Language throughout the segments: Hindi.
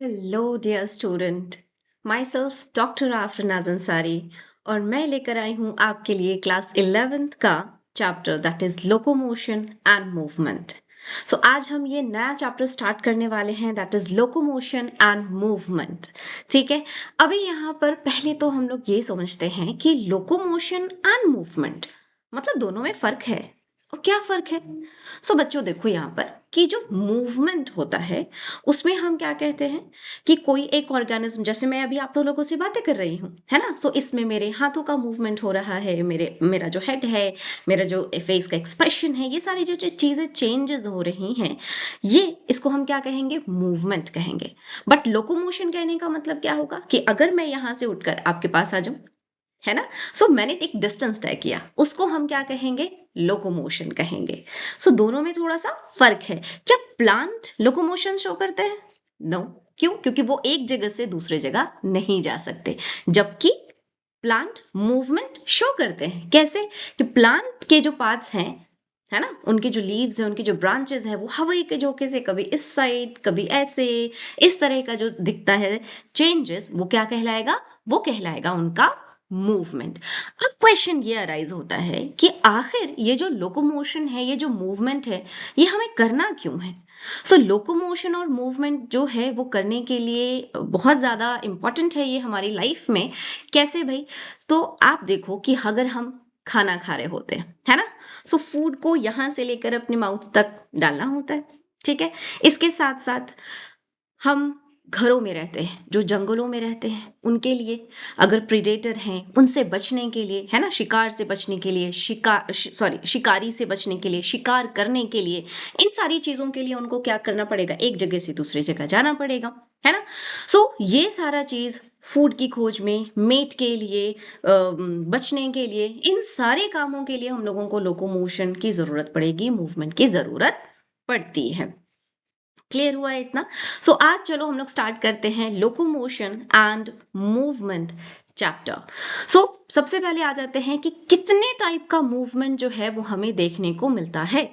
Hello dear student. My self doctor Afreen Ansari और मैं लेकर आई हूँ आपके लिए क्लास 11th का chapter that is locomotion and movement. So आज हम ये नया चैप्टर स्टार्ट करने वाले हैं that is locomotion and movement. ठीक है, अभी यहाँ पर पहले तो हम लोग ये समझते हैं कि लोकोमोशन एंड मूवमेंट मतलब दोनों में फर्क है। और क्या फर्क है? सो बच्चों देखो यहाँ पर कि जो मूवमेंट होता है उसमें हम क्या कहते हैं कि कोई एक ऑर्गेनिज्म, जैसे मैं अभी आप लोगों से बातें कर रही हूँ, है ना। सो इसमें मेरे हाथों का मूवमेंट हो रहा है, मेरा जो हेड है, मेरा जो फेस का एक्सप्रेशन है, ये सारी जो चीजें चेंजेस हो रही हैं, ये इसको हम क्या कहेंगे? मूवमेंट कहेंगे। बट लोकोमोशन कहने का मतलब क्या होगा कि अगर मैं यहाँ से उठकर आपके पास आ जाऊं, है ना। सो मैंने एक डिस्टेंस तय किया, उसको हम क्या कहेंगे? लोकोमोशन कहेंगे। सो दोनों में थोड़ा सा फर्क है। क्या प्लांट लोकोमोशन शो करते हैं? नो। क्यों? क्योंकि वो एक जगह से दूसरे जगह नहीं जा सकते, जबकि प्लांट मूवमेंट शो करते हैं। कैसे? कि प्लांट के जो पार्ट्स हैं, है ना, उनके जो लीव्स है, उनके जो ब्रांचेस है, वो हवाई के झोंके से कभी इस साइड कभी ऐसे, इस तरह का जो दिखता है चेंजेस, वो क्या कहलाएगा? वो कहलाएगा उनका मूवमेंट। अब क्वेश्चन ये अराइज होता है कि आखिर ये जो लोकोमोशन है, ये जो मूवमेंट है, ये हमें करना क्यों है? सो लोकोमोशन और मूवमेंट जो है वो करने के लिए बहुत ज़्यादा इम्पॉर्टेंट है ये हमारी लाइफ में। कैसे भाई? तो आप देखो कि अगर हम खाना खा रहे होते हैं, है ना, सो फूड को यहाँ से लेकर अपने माउथ तक डालना होता है। ठीक है, इसके साथ साथ हम घरों में रहते हैं, जो जंगलों में रहते हैं, उनके लिए अगर प्रीडेटर हैं उनसे बचने के लिए, है ना, शिकार से बचने के लिए, शिकारी से बचने के लिए, शिकार करने के लिए, इन सारी चीजों के लिए उनको क्या करना पड़ेगा? एक जगह से दूसरी जगह जाना पड़ेगा, है ना। सो ये सारा चीज फूड की खोज में, मेट के लिए, बचने के लिए, इन सारे कामों के लिए हम लोगों को लोकोमोशन की जरूरत पड़ेगी, मूवमेंट की जरूरत पड़ती है। क्लियर हुआ है इतना? सो आज चलो हम लोग स्टार्ट करते हैं लोकोमोशन एंड मूवमेंट चैप्टर। सो सबसे पहले आ जाते हैं कि कितने टाइप का मूवमेंट जो है वो हमें देखने को मिलता है।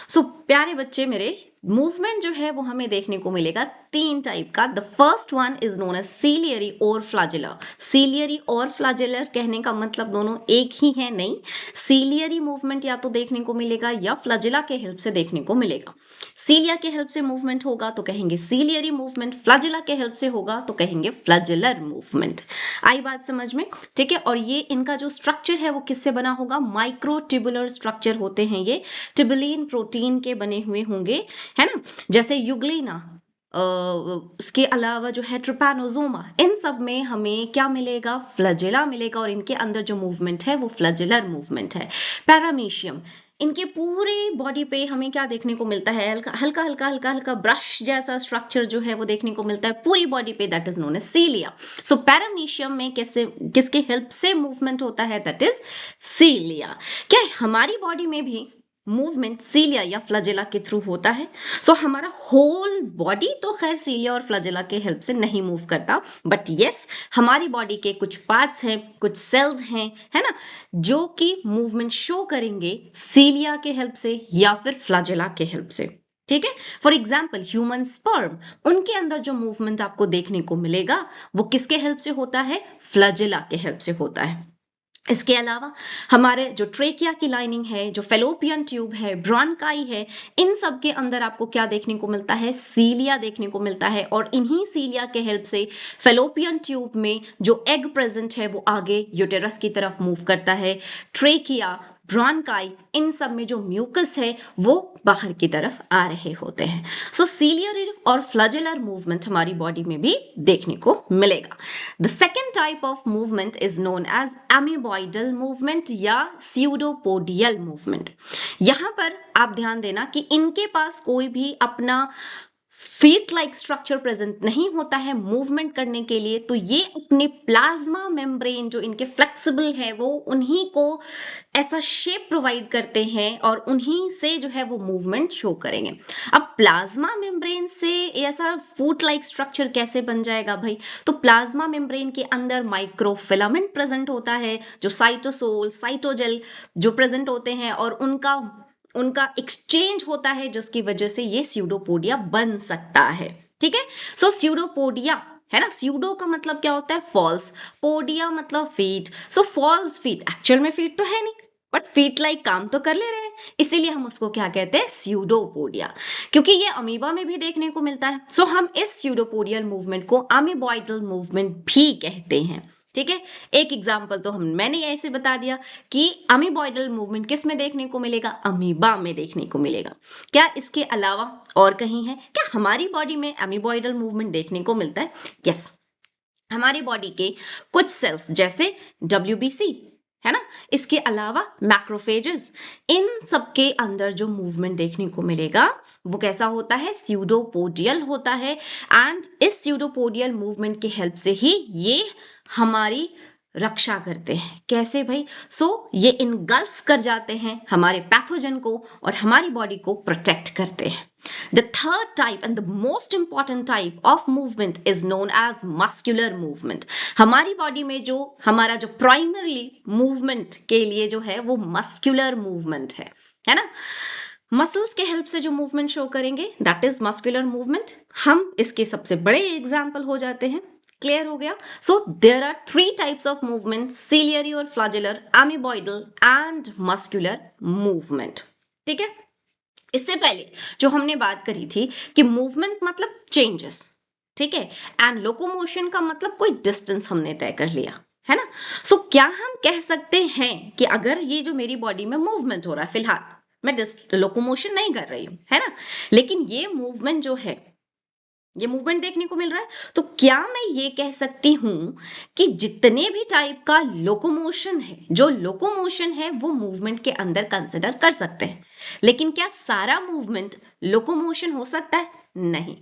सो प्यारे बच्चे मेरे, मूवमेंट जो है वो हमें देखने को मिलेगा 3 टाइप का। The first one is known as ciliary और फ्लैजेलर। सीलियरी और फ्लैजेलर कहने का मतलब दोनों एक ही है? नहीं, सीलियरी मूवमेंट या तो देखने को मिलेगा या फ्लैजेला के हेल्प से देखने को मिलेगा। सीलिया के हेल्प से मूवमेंट होगा तो कहेंगे सीलियरी मूवमेंट, फ्लैजेला के हेल्प से होगा तो कहेंगे फ्लैजेलर मूवमेंट। आई बात समझ में? ठीक है, और ये इनका जो स्ट्रक्चर है वो किससे बना होगा? माइक्रोट्यूबुलर स्ट्रक्चर होते हैं ये, टिबुलिन प्रोटीन के बने हुए होंगे, है ना। जैसे यूग्लिना, उसके अलावा जो है ट्रिपैनोसोमा, इन सब में हमें क्या मिलेगा? फ्लैजेला मिलेगा, और इनके अंदर जो मूवमेंट है वो फ्लैजेलर मूवमेंट है। पैरामीशियम, इनके पूरे बॉडी पे हमें क्या देखने को मिलता है? हल्का हल्का हल्का हल्का हल्का ब्रश जैसा स्ट्रक्चर जो है वो देखने को मिलता है पूरी बॉडी पे, that is known as cilia. So paramecium में कैसे, किसके हेल्प से मूवमेंट होता है? That is cilia. क्या हमारी बॉडी में भी मूवमेंट सीलिया या फ्लैजेला के थ्रू होता है? सो हमारा होल बॉडी तो खैर सीलिया और फ्लैजेला के हेल्प से नहीं मूव करता, बट यस, हमारी बॉडी के कुछ पार्ट्स हैं, कुछ सेल्स हैं, है ना, जो कि मूवमेंट शो करेंगे सीलिया के हेल्प से या फिर फ्लैजेला के हेल्प से। ठीक है, फॉर एग्जाम्पल ह्यूमन स्पर्म, उनके अंदर जो मूवमेंट आपको देखने को मिलेगा वो किसके हेल्प से होता है? फ्लैजेला के हेल्प से होता है। इसके अलावा हमारे जो ट्रेकिया की लाइनिंग है, जो फेलोपियन ट्यूब है, ब्रॉन्काई है, इन सब के अंदर आपको क्या देखने को मिलता है? सीलिया देखने को मिलता है, और इन्हीं सीलिया के हेल्प से फेलोपियन ट्यूब में जो एग प्रेजेंट है वो आगे यूटेरस की तरफ मूव करता है। ट्रेकिया, ब्रॉन्काई, इन सब में जो म्यूकस है वो बाहर की तरफ आ रहे होते हैं। सो सीलियर और फ्लैजेलर मूवमेंट हमारी बॉडी में भी देखने को मिलेगा। The second type of movement is known as amoeboidal movement या स्यूडोपोडियल मूवमेंट। यहां पर आप ध्यान देना कि इनके पास कोई भी अपना फीट लाइक स्ट्रक्चर प्रेजेंट नहीं होता है मूवमेंट करने के लिए, तो ये अपने प्लाज्मा मेम्ब्रेन जो इनके फ्लेक्सिबल है वो उन्हीं को ऐसा शेप प्रोवाइड करते हैं और उन्हीं से जो है वो मूवमेंट शो करेंगे। अब प्लाज्मा मेम्ब्रेन से ऐसा फूट लाइक स्ट्रक्चर कैसे बन जाएगा भाई? तो प्लाज्मा मेम्ब्रेन के अंदर माइक्रोफिलामेंट प्रेजेंट होता है, जो साइटोसोल, साइटोजेल जो प्रेजेंट होते हैं, और उनका उनका एक्सचेंज होता है जिसकी वजह से ये स्यूडोपोडिया बन सकता है। ठीक है। सो स्यूडोपोडिया है ना, स्यूडो का मतलब क्या होता है फॉल्स, पोडिया मतलब फीट, सो फॉल्स फीट, एक्चुअल में फीट तो है नहीं बट फीट लाइक काम तो कर ले रहे हैं, इसीलिए हम उसको क्या कहते हैं स्यूडोपोडिया, क्योंकि ये अमीबा में भी देखने को मिलता है। सो हम इस स्यूडोपोडियल मूवमेंट को अमीबॉइडल मूवमेंट भी कहते हैं। ठीक है, एक एग्जाम्पल तो मैंने ऐसे बता दिया कि अमीबॉइडल मूवमेंट किस में देखने को मिलेगा, अमीबा में देखने को मिलेगा। क्या इसके अलावा और कहीं है क्या हमारी बॉडी में अमीबॉइडल मूवमेंट देखने को मिलता है? यस, हमारी बॉडी के कुछ सेल्स जैसे WBC है ना, इसके अलावा मैक्रोफेजेस, इन सब के अंदर जो मूवमेंट देखने को मिलेगा वो कैसा होता है, स्यूडोपोडियल होता है। एंड इस स्यूडोपोडियल मूवमेंट के हेल्प से ही ये हमारी रक्षा करते हैं। कैसे भाई? ये इनगल्फ कर जाते हैं हमारे पैथोजन को और हमारी बॉडी को प्रोटेक्ट करते हैं। The third type and the most important type of movement is known as muscular movement. हमारी बॉडी में जो हमारा जो प्राइमरली मूवमेंट के लिए जो है वो मस्कुलर मूवमेंट है ना, मसल्स के हेल्प से जो मूवमेंट शो करेंगे दैट इज मस्कुलर मूवमेंट। हम इसके सबसे बड़े एग्जाम्पल हो जाते हैं। क्लियर हो गया? So there are 3 types of movement, ciliary और flagellar, amoeboidal and muscular movement. ठीक है, इससे पहले जो हमने बात करी थी कि मूवमेंट मतलब चेंजेस, ठीक है, एंड लोकोमोशन का मतलब कोई डिस्टेंस हमने तय कर लिया है ना। क्या हम कह सकते हैं कि अगर ये जो मेरी बॉडी में मूवमेंट हो रहा है, फिलहाल मैं लोकोमोशन नहीं कर रही हूं है ना, लेकिन ये मूवमेंट जो है, ये मूवमेंट देखने को मिल रहा है, तो क्या मैं ये कह सकती हूं कि जितने भी टाइप का लोकोमोशन है, जो लोकोमोशन है वो मूवमेंट के अंदर कंसिडर कर सकते हैं, लेकिन क्या सारा मूवमेंट लोकोमोशन हो सकता है? नहीं।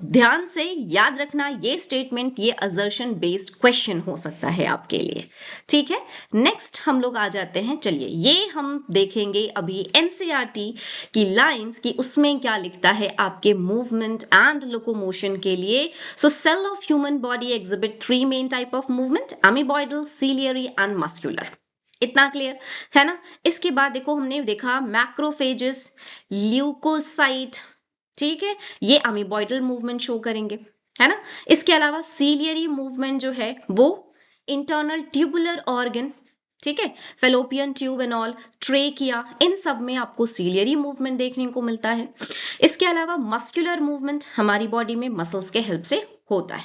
ध्यान से याद रखना, ये स्टेटमेंट, ये असर्शन बेस्ड क्वेश्चन हो सकता है आपके लिए। ठीक है, नेक्स्ट हम लोग आ जाते हैं, चलिए ये हम देखेंगे अभी एनसीईआरटी की लाइंस की, उसमें क्या लिखता है आपके मूवमेंट एंड लोकोमोशन के लिए। Cell of human body exhibit 3 main type of movement, amoeboidal, ciliary and muscular. इतना क्लियर है ना। इसके बाद देखो हमने देखा मैक्रोफेजेस, ल्यूकोसाइट, ठीक है, ये अमीबॉइडल मूवमेंट शो करेंगे है ना। इसके अलावा सीलियरी मूवमेंट जो है वो इंटरनल ट्यूबुलर ऑर्गन, ठीक है, fallopian tube and all, trachea, इन सब में आपको सीलियरी मूवमेंट देखने को मिलता है। इसके अलावा मस्कुलर मूवमेंट हमारी बॉडी में मसल्स के हेल्प से होता है।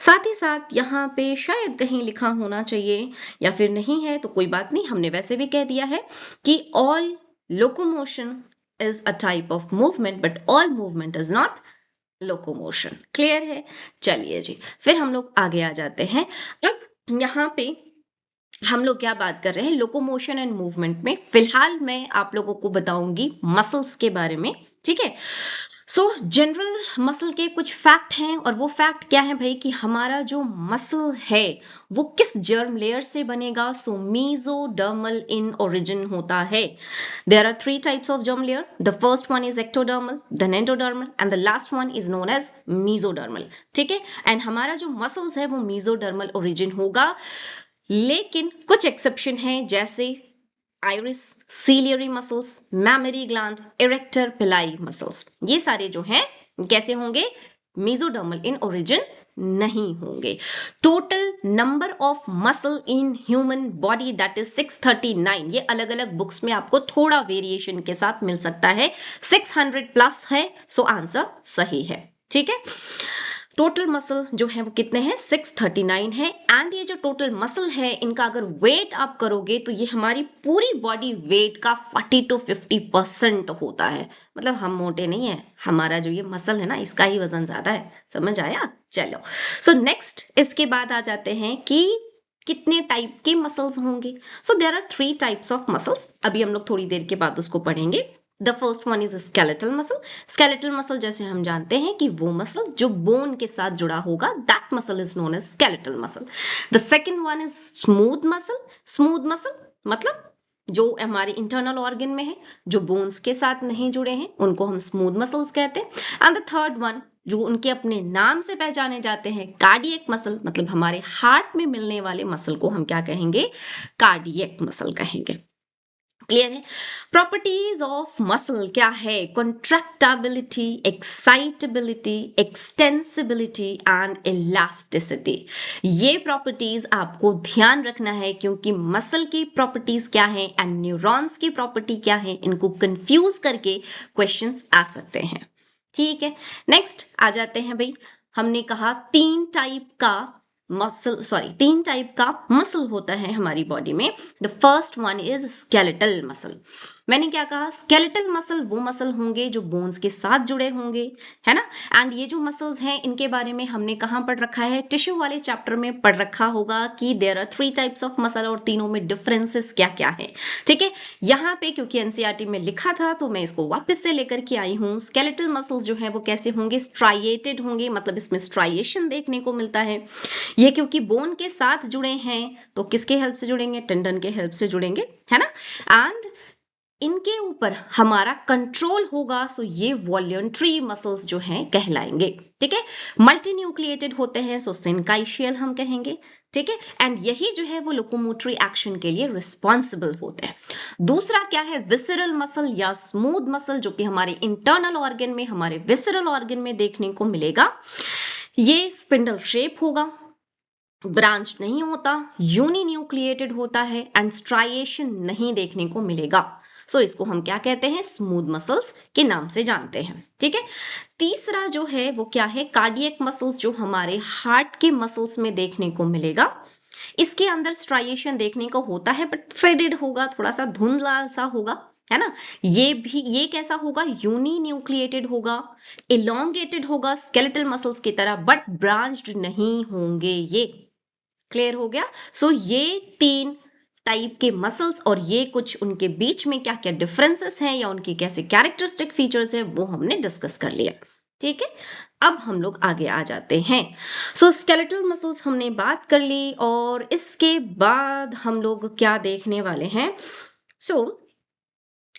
साथ ही साथ यहाँ पे शायद कहीं लिखा होना चाहिए या फिर नहीं है तो कोई बात नहीं, हमने वैसे भी कह दिया है कि all locomotion is a type of movement but all movement is not locomotion। Clear है? चलिए जी, फिर हम लोग आगे आ जाते हैं। अब यहाँ पे हम लोग क्या बात कर रहे हैं, लोकोमोशन एंड मूवमेंट में फिलहाल मैं आप लोगों को बताऊंगी मसल्स के बारे में। ठीक है, जनरल मसल के कुछ फैक्ट हैं, और वो फैक्ट क्या है भाई कि हमारा जो मसल है वो किस जर्म लेयर से बनेगा। मीजोडर्मल इन ओरिजिन होता है। There are 3 types of germ layer, the first one is ectodermal, then endodermal and the last one is known as mesodermal. ठीक है, एंड हमारा जो मसल्स है वो मीजोडर्मल ओरिजिन होगा, लेकिन कुछ एक्सेप्शन है जैसे iris, ciliary muscles, mammary gland, erector पिलाई मसल्स, ये सारे जो हैं कैसे होंगे, मेसोडर्मल इन ओरिजिन नहीं होंगे। Total number of muscle in human body that is 639। ये अलग अलग बुक्स में आपको थोड़ा वेरिएशन के साथ मिल सकता है, 600 प्लस है, सो आंसर सही है। ठीक है, टोटल मसल जो है वो कितने हैं, 639 है। एंड ये जो टोटल मसल है इनका अगर वेट आप करोगे तो ये हमारी पूरी बॉडी वेट का 40 to 50% होता है। मतलब हम मोटे नहीं है, हमारा जो ये मसल है ना इसका ही वजन ज्यादा है। समझ आया? चलो, नेक्स्ट इसके बाद आ जाते हैं कि कितने टाइप के मसल्स होंगे। There are 3 types of muscles, अभी हम लोग थोड़ी देर के बाद उसको पढ़ेंगे। The first one is skeletal muscle. Skeletal muscle जैसे हम जानते हैं कि वो मसल जो बोन के साथ जुड़ा होगा, that muscle is known as skeletal muscle. The second one is smooth muscle. Smooth muscle मतलब जो हमारे इंटरनल ऑर्गन में है, जो बोन्स के साथ नहीं जुड़े हैं, उनको हम स्मूथ मसल्स कहते हैं। एंड द थर्ड वन जो उनके अपने नाम से पहचाने जाते हैं, कार्डियक मसल, मतलब हमारे हार्ट में मिलने वाले मसल को हम क्या कहेंगे, कार्डियक मसल कहेंगे। क्लियर है? प्रॉपर्टीज ऑफ मसल क्या है? कॉन्ट्रैक्टाबिलिटी, एक्साइटेबिलिटी, एक्सटेंसिबिलिटी एंड इलास्टिसिटी। ये प्रॉपर्टीज आपको ध्यान रखना है, क्योंकि मसल की प्रॉपर्टीज क्या है एंड न्यूरॉन्स की प्रॉपर्टी क्या है, इनको कंफ्यूज करके क्वेश्चंस आ सकते हैं। ठीक है, नेक्स्ट आ जाते हैं भाई। हमने कहा तीन टाइप का मसल होता है हमारी बॉडी में। The first one is skeletal muscle. मैंने क्या कहा? स्केलेटल मसल वो मसल होंगे जो बोन्स के साथ जुड़े होंगे, है ना? एंड ये जो मसल्स हैं इनके बारे में हमने कहाँ पढ़ रखा है? टिश्यू वाले चैप्टर में पढ़ रखा होगा कि there are 3 types of muscle और तीनों में डिफरेंसेस क्या क्या है। ठीक है, यहाँ पे क्योंकि एनसीईआरटी में लिखा था तो मैं इसको वापस से लेकर के आई हूँ। स्केलेटल मसल्स जो है वो कैसे होंगे? स्ट्राइएटेड होंगे, मतलब इसमें स्ट्राइएशन देखने को मिलता है। ये क्योंकि बोन के साथ जुड़े हैं तो किसके हेल्प से जुड़ेंगे? टेंडन के हेल्प से जुड़ेंगे, है ना? एंड इनके ऊपर हमारा कंट्रोल होगा, सो ये वॉल्यूंट्री मसल्स जो हैं कहलाएंगे। ठीक है, मल्टी न्यूक्लिएटेड होते हैं, सो सिनकाइशियल हम कहेंगे। ठीक है, एंड यही जो है वो लोकोमोटरी एक्शन के लिए रिस्पॉन्सिबल होते हैं। दूसरा क्या है? विसरल मसल या स्मूथ मसल, जो कि हमारे इंटरनल ऑर्गन में, हमारे विसरल ऑर्गन में देखने को मिलेगा। ये स्पिंडल शेप होगा, ब्रांच नहीं होता, यूनिन्यूक्लिएटेड होता है एंड स्ट्राइएशन नहीं देखने को मिलेगा। सो इसको हम क्या कहते हैं? स्मूथ मसल्स के नाम से जानते हैं। ठीक है, तीसरा जो है वो क्या है? कार्डियक मसल्स, जो हमारे हार्ट के मसल्स में देखने को मिलेगा। इसके अंदर स्ट्राइएशन देखने को होता है बट फेडेड होगा, थोड़ा सा धुंधला सा होगा, है ना? ये कैसा होगा? यूनी न्यूक्लिएटेड होगा, इलोंगेटेड होगा स्केलेटल मसल्स की तरह, बट ब्रांच्ड नहीं होंगे ये। क्लियर हो गया? सो ये 3 टाइप के मसल्स और ये कुछ उनके बीच में क्या क्या डिफरेंसेस हैं या उनकी कैसे कैरेक्टरिस्टिक फीचर्स हैं वो हमने डिस्कस कर लिया। ठीक है, अब हम लोग आगे आ जाते हैं। सो स्केलेटल मसल्स हमने बात कर ली और इसके बाद हम लोग क्या देखने वाले हैं? सो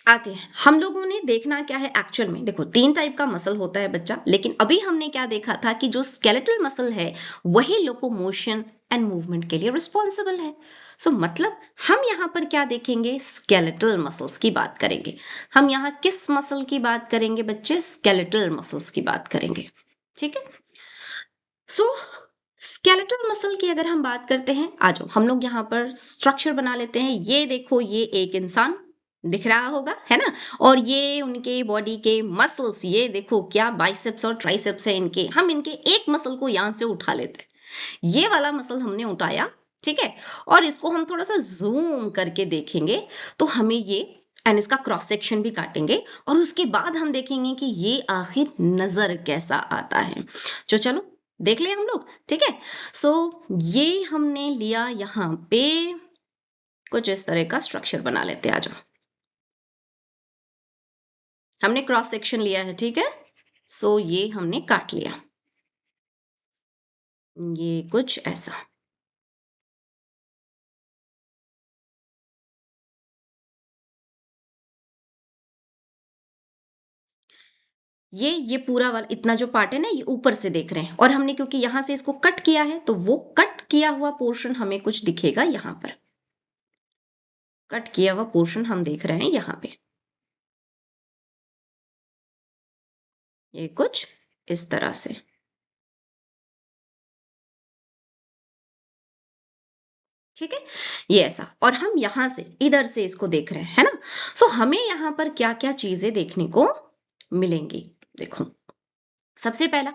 आते हैं, हम लोगों ने देखना क्या है एक्चुअल में। देखो, 3 टाइप का मसल होता है बच्चा, लेकिन अभी हमने क्या देखा था कि जो स्केलेटल मसल है वही लोकोमोशन एंड मूवमेंट के लिए रिस्पॉन्सिबल है। सो मतलब हम यहाँ पर क्या देखेंगे? स्केलेटल मसल्स की बात करेंगे। हम यहाँ किस मसल की बात करेंगे बच्चे? स्केलेटल मसल्स की बात करेंगे। ठीक है, सो स्केलेटल मसल की अगर हम बात करते हैं, आ जाओ हम लोग यहाँ पर स्ट्रक्चर बना लेते हैं। ये देखो, ये एक इंसान दिख रहा होगा, है ना? और ये उनके बॉडी के मसल्स, ये देखो क्या बाइसेप्स और ट्राइसेप्स है इनके। हम इनके एक मसल को यहाँ से उठा लेते हैं, ये वाला मसल हमने उठाया। ठीक है, और इसको हम थोड़ा सा जूम करके देखेंगे तो हमें ये एंड इसका क्रॉस सेक्शन भी काटेंगे और उसके बाद हम देखेंगे कि ये आखिर नजर कैसा आता है। तो चलो देख ले हम लोग। ठीक है, सो ये हमने लिया यहाँ पे, कुछ इस तरह का स्ट्रक्चर बना लेते हैं। आ जाओ, हमने क्रॉस सेक्शन लिया है। ठीक है, सो ये हमने काट लिया, ये कुछ ऐसा। ये पूरा वाला इतना जो पार्ट है ना, ये ऊपर से देख रहे हैं, और हमने क्योंकि यहां से इसको कट किया है तो वो कट किया हुआ पोर्शन हमें कुछ दिखेगा यहाँ पर। कट किया हुआ पोर्शन हम देख रहे हैं यहाँ पे, ये कुछ इस तरह से। ठीक है, ये ऐसा, और हम यहां से इधर से इसको देख रहे हैं, है ना? सो हमें यहाँ पर क्या क्या चीजें देखने को मिलेंगी? देखो, सबसे पहला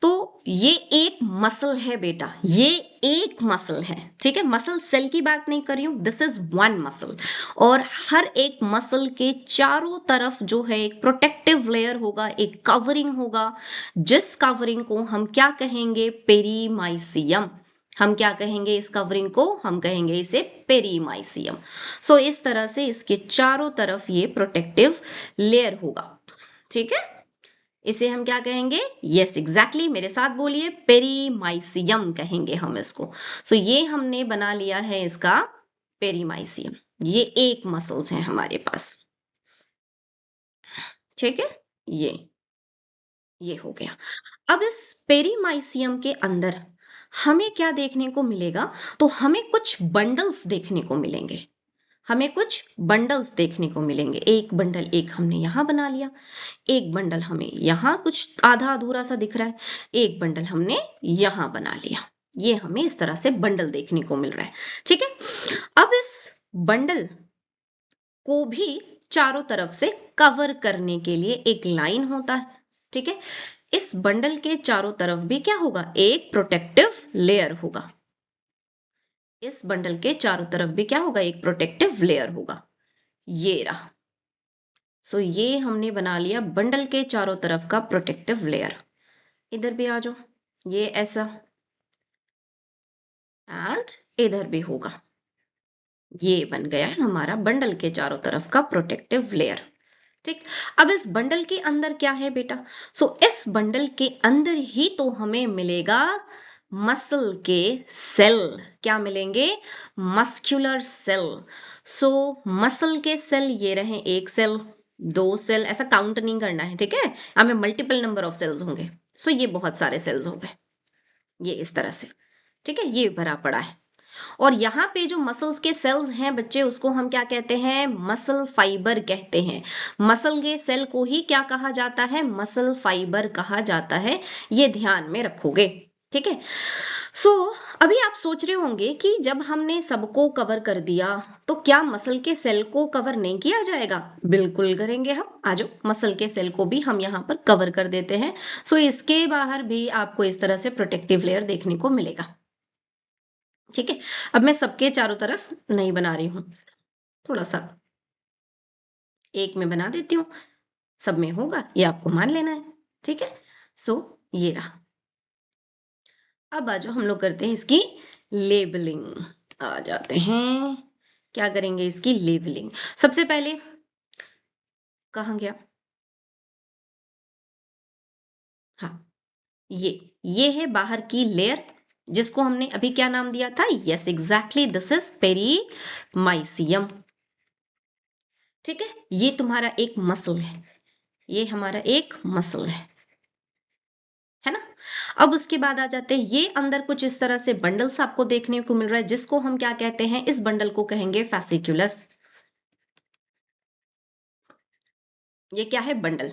तो ये एक मसल है बेटा, ये एक मसल है। ठीक है, मसल सेल की बात नहीं कर रही हूं, दिस इज वन मसल। और हर एक मसल के चारों तरफ जो है एक प्रोटेक्टिव लेयर होगा, एक कवरिंग होगा, जिस कवरिंग को हम क्या कहेंगे? पेरीमाइसियम। हम क्या कहेंगे इस कवरिंग को? हम कहेंगे इसे पेरीमाइसियम। सो इस तरह से इसके चारों तरफ ये प्रोटेक्टिव लेयर होगा। ठीक है, इसे हम क्या कहेंगे? यस एग्जैक्टली, मेरे साथ बोलिए, पेरीमाइसियम कहेंगे हम इसको। सो ये हमने बना लिया है इसका पेरीमाइसियम। ये एक मसल्स है हमारे पास। ठीक है, ये ये हो गया। अब इस पेरीमाइसियम के अंदर हमें क्या देखने को मिलेगा? तो हमें कुछ बंडल्स देखने को मिलेंगे। हमें कुछ बंडल्स देखने को मिलेंगे। एक बंडल एक हमने यहाँ बना लिया, एक बंडल हमें यहाँ कुछ आधा अधूरा सा दिख रहा है, एक बंडल हमने यहाँ बना लिया। ये हमें इस तरह से बंडल देखने को मिल रहा है। ठीक है, अब इस बंडल को भी चारों तरफ से कवर करने के लिए एक लाइन होता है। ठीक है, इस बंडल के चारों तरफ भी क्या होगा, एक प्रोटेक्टिव लेयर होगा। इस बंडल के चारों तरफ भी क्या होगा, एक प्रोटेक्टिव लेयर होगा। ये रहा। सो ये हमने बना लिया बंडल के चारों तरफ का प्रोटेक्टिव लेयर। इधर भी आ जाओ, ये ऐसा, एंड इधर भी होगा। ये बन गया हमारा बंडल के चारों तरफ का प्रोटेक्टिव लेयर। ठीक, अब इस बंडल के अंदर क्या है बेटा, इस बंडल के अंदर ही तो हमें मिलेगा मसल के सेल। क्या मिलेंगे, मस्कुलर सेल। मसल के सेल ये रहे, एक सेल, दो सेल, ऐसा काउंट नहीं करना है। ठीक है, हमें मल्टीपल नंबर ऑफ सेल्स होंगे। ये बहुत सारे सेल्स हो गए, ये इस तरह से। ठीक है, ये भरा पड़ा है। और यहाँ पे जो मसल्स के सेल्स हैं बच्चे, उसको हम क्या कहते हैं, मसल फाइबर कहते हैं। मसल के सेल को ही क्या कहा जाता है, मसल फाइबर कहा जाता है। ये ध्यान में रखोगे। ठीक है, सो अभी आप सोच रहे होंगे कि जब हमने सबको कवर कर दिया तो क्या मसल के सेल को कवर नहीं किया जाएगा। बिल्कुल करेंगे हम, आ जाओ, मसल के सेल को भी हम यहाँ पर कवर कर देते हैं। इसके बाहर भी आपको इस तरह से प्रोटेक्टिव लेयर देखने को मिलेगा। ठीक है, अब मैं सबके चारों तरफ नहीं बना रही हूं, थोड़ा सा एक में बना देती हूँ, सब में होगा ये आपको मान लेना है। ठीक है, ये रहा। अब आ जाओ, हम लोग करते हैं इसकी लेबलिंग। आ जाते हैं, क्या करेंगे, इसकी लेबलिंग। सबसे पहले कहाँ गया, हाँ, ये है बाहर की लेयर, जिसको हमने अभी क्या नाम दिया था, yes exactly, this is perimysium. ठीक है, ये तुम्हारा एक मसल है, ये हमारा एक मसल है ना। अब उसके बाद आ जाते हैं, ये अंदर कुछ इस तरह से बंडल्स आपको देखने को मिल रहा है, जिसको हम क्या कहते हैं, इस बंडल को कहेंगे फैसिक्युलस। ये क्या है, बंडल।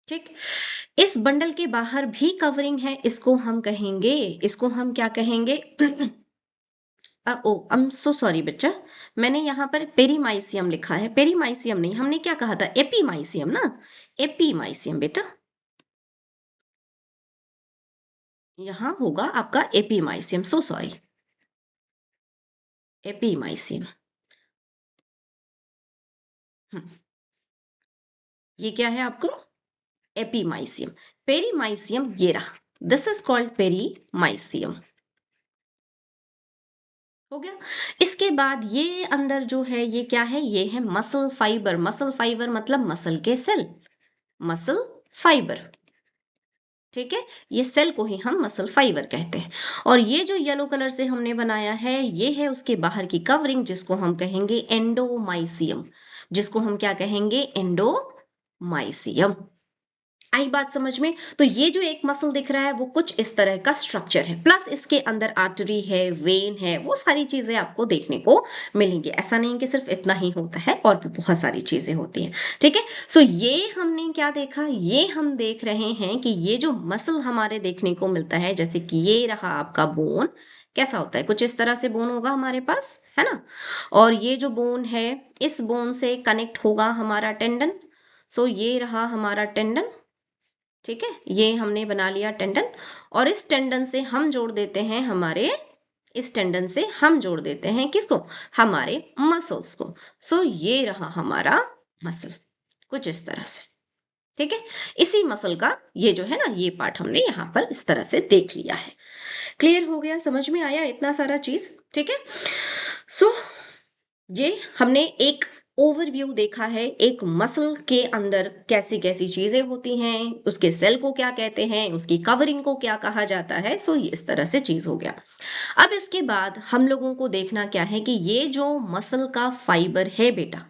ठीक, इस बंडल के बाहर भी कवरिंग है, इसको हम कहेंगे, इसको हम क्या कहेंगे ओ आई एम सो सॉरी बच्चा, मैंने यहाँ पर पेरीमाइसियम लिखा है, पेरीमाइसियम नहीं, हमने क्या कहा था, एपीमाइसियम ना, एपीमाइसियम बेटा, यहाँ होगा आपका एपीमाइसियम, सो सॉरी, एपीमाइसियम। ये क्या है आपको, एपीमाइसियम। पेरीमाइसियम ये रहा, दिस इज कॉल्ड पेरीमाइसियम। हो गया। इसके बाद ये अंदर जो है, ये क्या है, ये है मसल फाइबर। मसल फाइबर मतलब मसल के सेल, मसल फाइबर। ठीक है, ये सेल को ही हम मसल फाइबर कहते हैं। और ये जो येलो कलर से हमने बनाया है, ये है उसके बाहर की कवरिंग, जिसको हम कहेंगे एंडोमाइसियम, जिसको हम क्या कहेंगे, एंडोमाइसियम। आई बात समझ में। तो ये जो एक मसल दिख रहा है वो कुछ इस तरह का स्ट्रक्चर है, प्लस इसके अंदर आर्टरी है, वेन है, वो सारी चीजें आपको देखने को मिलेंगी। ऐसा नहीं कि सिर्फ इतना ही होता है, और भी बहुत सारी चीजें होती हैं। ठीक है, ये हमने क्या देखा, ये हम देख रहे हैं कि ये जो मसल हमारे देखने को मिलता है, जैसे कि ये रहा आपका बोन, कैसा होता है, कुछ इस तरह से बोन होगा हमारे पास, है ना। और ये जो बोन है, इस बोन से कनेक्ट होगा हमारा टेंडन। ये रहा हमारा टेंडन। ठीक है, ये हमने बना लिया टेंडन, और इस टेंडन से हम जोड़ देते हैं हमारे, इस टेंडन से हम जोड़ देते हैं किसको, हमारे मसल्स को। ये रहा हमारा मसल, कुछ इस तरह से। ठीक है, इसी मसल का ये जो है ना, ये पार्ट हमने यहाँ पर इस तरह से देख लिया है। क्लियर हो गया, समझ में आया इतना सारा चीज। ठीक है, सो ये हमने एक ओवरव्यू देखा है, एक मसल के अंदर कैसी कैसी चीजें होती हैं, उसके सेल को क्या कहते हैं, उसकी कवरिंग को क्या कहा जाता है। ये इस तरह से चीज हो गया। अब इसके बाद हम लोगों को देखना क्या है कि ये जो मसल का फाइबर है बेटा,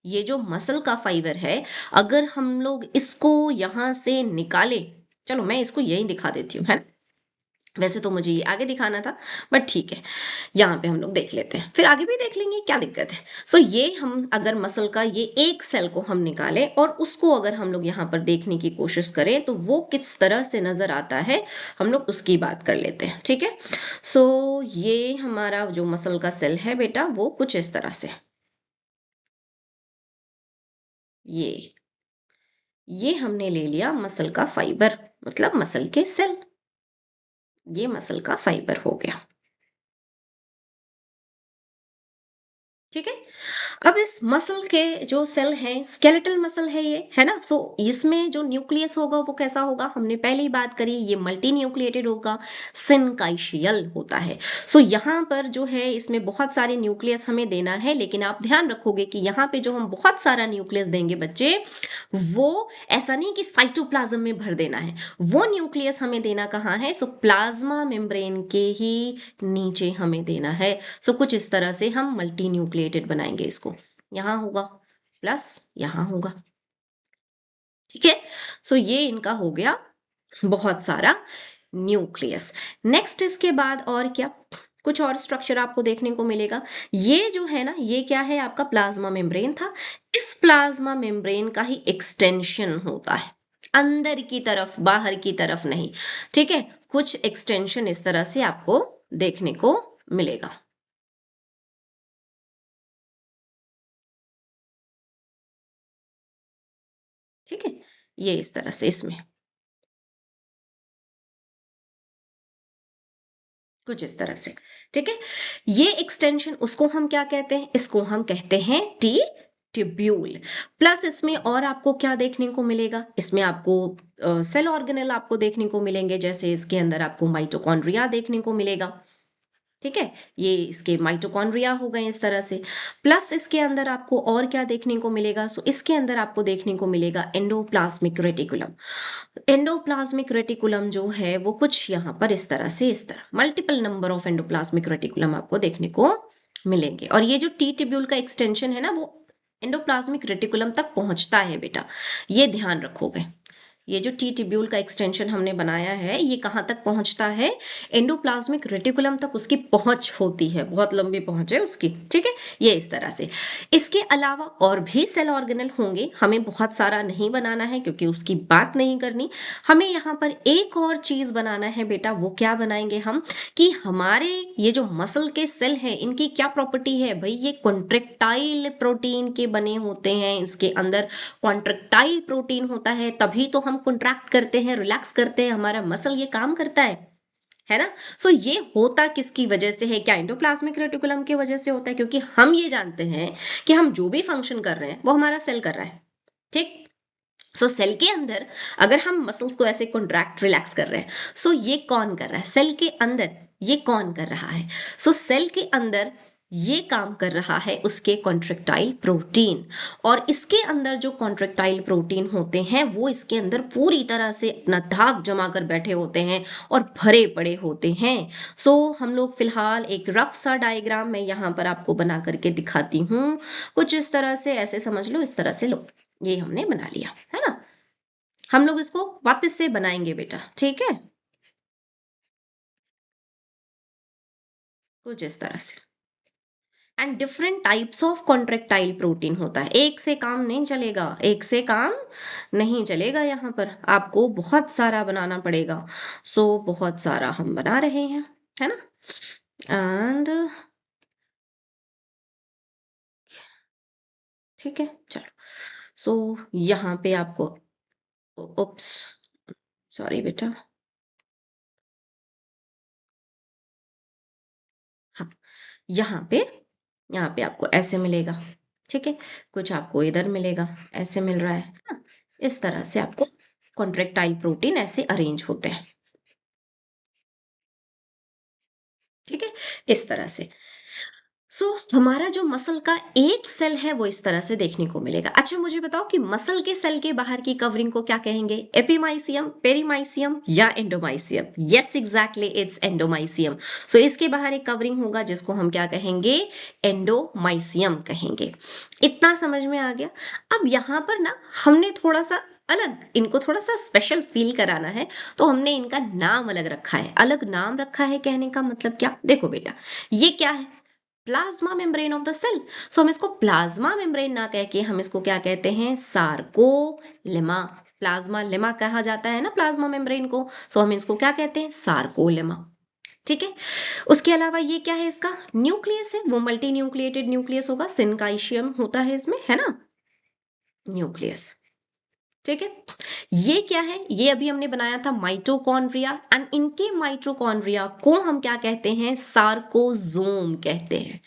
ये जो मसल का फाइबर है, अगर हम लोग इसको यहां से निकाले, चलो मैं इसको यही दिखा देती हूँ, है ना। वैसे तो मुझे ये आगे दिखाना था, बट ठीक है, यहाँ पे हम लोग देख लेते हैं, फिर आगे भी देख लेंगे, क्या दिक्कत है। सो ये हम अगर मसल का ये एक सेल को हम निकालें और उसको अगर हम लोग यहाँ पर देखने की कोशिश करें तो वो किस तरह से नजर आता है, हम लोग उसकी बात कर लेते हैं, ठीक है। सो ये हमारा जो मसल का सेल है बेटा, वो कुछ इस तरह से, ये हमने ले लिया मसल का फाइबर, मतलब मसल के सेल, ये मसल का फाइबर हो गया, ठीक है। अब इस मसल के जो सेल हैं, स्केलेटल मसल है ये, है ना। सो इसमें जो न्यूक्लियस होगा वो कैसा होगा, हमने पहले ही बात करी, ये मल्टी न्यूक्लिएटेड होगा, सिनकाइशियल होता है। सो यहाँ पर जो है इसमें बहुत सारे न्यूक्लियस हमें देना है, लेकिन आप ध्यान रखोगे कि यहाँ पे जो हम बहुत सारा न्यूक्लियस देंगे बच्चे, वो ऐसा नहीं कि साइटोप्लाज्म में भर देना है, वो न्यूक्लियस हमें देना कहाँ है, सो प्लाज्मा मेम्ब्रेन के ही नीचे हमें देना है। सो कुछ इस तरह से हम मल्टी न्यूक्लिएटेड बनाएंगे इसको, यहाँ होगा प्लस यहाँ होगा, ठीक है। सो ये इनका हो गया बहुत सारा न्यूक्लियस। नेक्स्ट इसके बाद और क्या, कुछ और स्ट्रक्चर आपको देखने को मिलेगा। ये जो है ना, ये क्या है, आपका प्लाज्मा मेम्ब्रेन था। इस प्लाज्मा मेम्ब्रेन का ही एक्सटेंशन होता है, अंदर की तरफ, बाहर की तरफ नहीं, ठीक है। कुछ एक्सटेंशन इस तरह से आपको देखने को मिलेगा, ठीक है। ये इस तरह से इसमें कुछ इस तरह से, ठीक है। ये एक्सटेंशन, उसको हम क्या कहते हैं, इसको हम कहते हैं टी ट्यूब्यूल। प्लस इसमें और आपको क्या देखने को मिलेगा, इसमें आपको सेल ऑर्गेनेल आपको देखने को मिलेंगे, जैसे इसके अंदर आपको माइटोकॉन्ड्रिया देखने को मिलेगा, ठीक है। ये इसके माइटोकॉन्ड्रिया हो गए इस तरह से। प्लस इसके अंदर आपको और क्या देखने को मिलेगा, सो इसके अंदर आपको देखने को मिलेगा एंडोप्लाज्मिक रेटिकुलम। एंडोप्लाज्मिक रेटिकुलम जो है वो कुछ यहाँ पर इस तरह से, इस तरह multiple number of endoplasmic reticulum आपको देखने को मिलेंगे। और ये जो टी ट्यूब्यूल का एक्सटेंशन है ना, वो एंडोप्लाज्मिक रेटिकुलम तक पहुंचता है बेटा, ये ध्यान रखोगे। ये जो टी ट्यूब्यूल का एक्सटेंशन हमने बनाया है, ये कहाँ तक पहुंचता है, एंडोप्लाज्मिक रेटिकुलम तक उसकी पहुंच होती है, बहुत लंबी पहुंच है उसकी, ठीक है। ये इस तरह से। इसके अलावा और भी सेल ऑर्गेनल होंगे, हमें बहुत सारा नहीं बनाना है क्योंकि उसकी बात नहीं करनी। हमें यहाँ पर एक और चीज बनाना है बेटा, वो क्या बनाएंगे हम, कि हमारे ये जो मसल के सेल हैं, इनकी क्या प्रॉपर्टी है भाई, ये कॉन्ट्रेक्टाइल प्रोटीन के बने होते हैं, इसके अंदर कॉन्ट्रेक्टाइल प्रोटीन होता है, तभी तो हम कॉन्ट्रैक्ट करते हैं, रिलैक्स करते हैं, हमारा मसल ये काम करता है ना। सो ये होता किसकी वजह से है, क्या एंडोप्लाज्मिक रेटिकुलम की वजह से होता है, क्योंकि हम ये जानते हैं कि हम जो भी फंक्शन कर रहे हैं वो हमारा सेल कर रहा है, ठीक। सो सेल के अंदर अगर हम मसल्स को ऐसे कॉन्ट्रैक्ट रिलैक्स कर रहे हैं, सो ये कौन कर रहा है सेल के अंदर, ये कौन कर रहा है, सो सेल के अंदर ये काम कर रहा है उसके कॉन्ट्रेक्टाइल प्रोटीन। और इसके अंदर जो कॉन्ट्रेक्टाइल प्रोटीन होते हैं, वो इसके अंदर पूरी तरह से अपना धाक जमा कर बैठे होते हैं और भरे पड़े होते हैं। सो हम लोग फिलहाल एक रफ सा डायग्राम मैं यहाँ पर आपको बना करके दिखाती हूँ, कुछ इस तरह से, ऐसे समझ लो, इस तरह से लो, ये हमने बना लिया है ना। हम लोग इसको वापस से बनाएंगे बेटा, ठीक है, कुछ इस तरह से। And different types of contractile protein होता है, एक से काम नहीं चलेगा, एक से काम नहीं चलेगा, यहाँ पर आपको बहुत सारा बनाना पड़ेगा। सो बहुत सारा हम बना रहे हैं, है ना। एंड ठीक है, चलो। सो यहाँ पे आपको, उप्स, सॉरी बेटा, हाँ, यहाँ पे, यहाँ पे आपको ऐसे मिलेगा, ठीक है। कुछ आपको इधर मिलेगा, ऐसे मिल रहा है ना। इस तरह से आपको कॉन्ट्रेक्टाइल प्रोटीन ऐसे अरेंज होते हैं, ठीक है, इस तरह से। सो हमारा जो मसल का एक सेल है वो इस तरह से देखने को मिलेगा। अच्छा मुझे बताओ कि मसल के सेल के बाहर की कवरिंग को क्या कहेंगे, एपिमाइसियम, पेरीमाइसियम या endomysium. Yes exactly, it's endomysium. So इसके बाहर एक कवरिंग होगा जिसको हम क्या कहेंगे, एंडोमाइसियम कहेंगे। इतना समझ में आ गया। अब यहाँ पर ना हमने थोड़ा सा अलग, इनको थोड़ा सा स्पेशल फील कराना है, तो हमने इनका नाम अलग रखा है। अलग नाम रखा है कहने का मतलब क्या, देखो बेटा, ये क्या है, plasma membrane of the cell. So हम इसको प्लाज्मा मेम्ब्रेन ना कह के हम इसको क्या कहते हैं, सार्कोलेमा। प्लाज्मा लेमा कहा जाता है ना प्लाज्मा मेम्ब्रेन को, सो हम इसको क्या कहते हैं, सार्कोलेमा। ठीक है। उसके अलावा ये क्या है, इसका न्यूक्लियस है, वो मल्टी न्यूक्लिएटेड न्यूक्लियस होगा, सिनकाइशियम होता है इसमें, है ना, न्यूक्लियस। ठीक है। ये क्या है, ये अभी हमने बनाया था माइटोकॉन्ड्रिया, एंड इनके माइटोकॉन्ड्रिया को हम क्या कहते हैं, सार्कोजोम कहते हैं।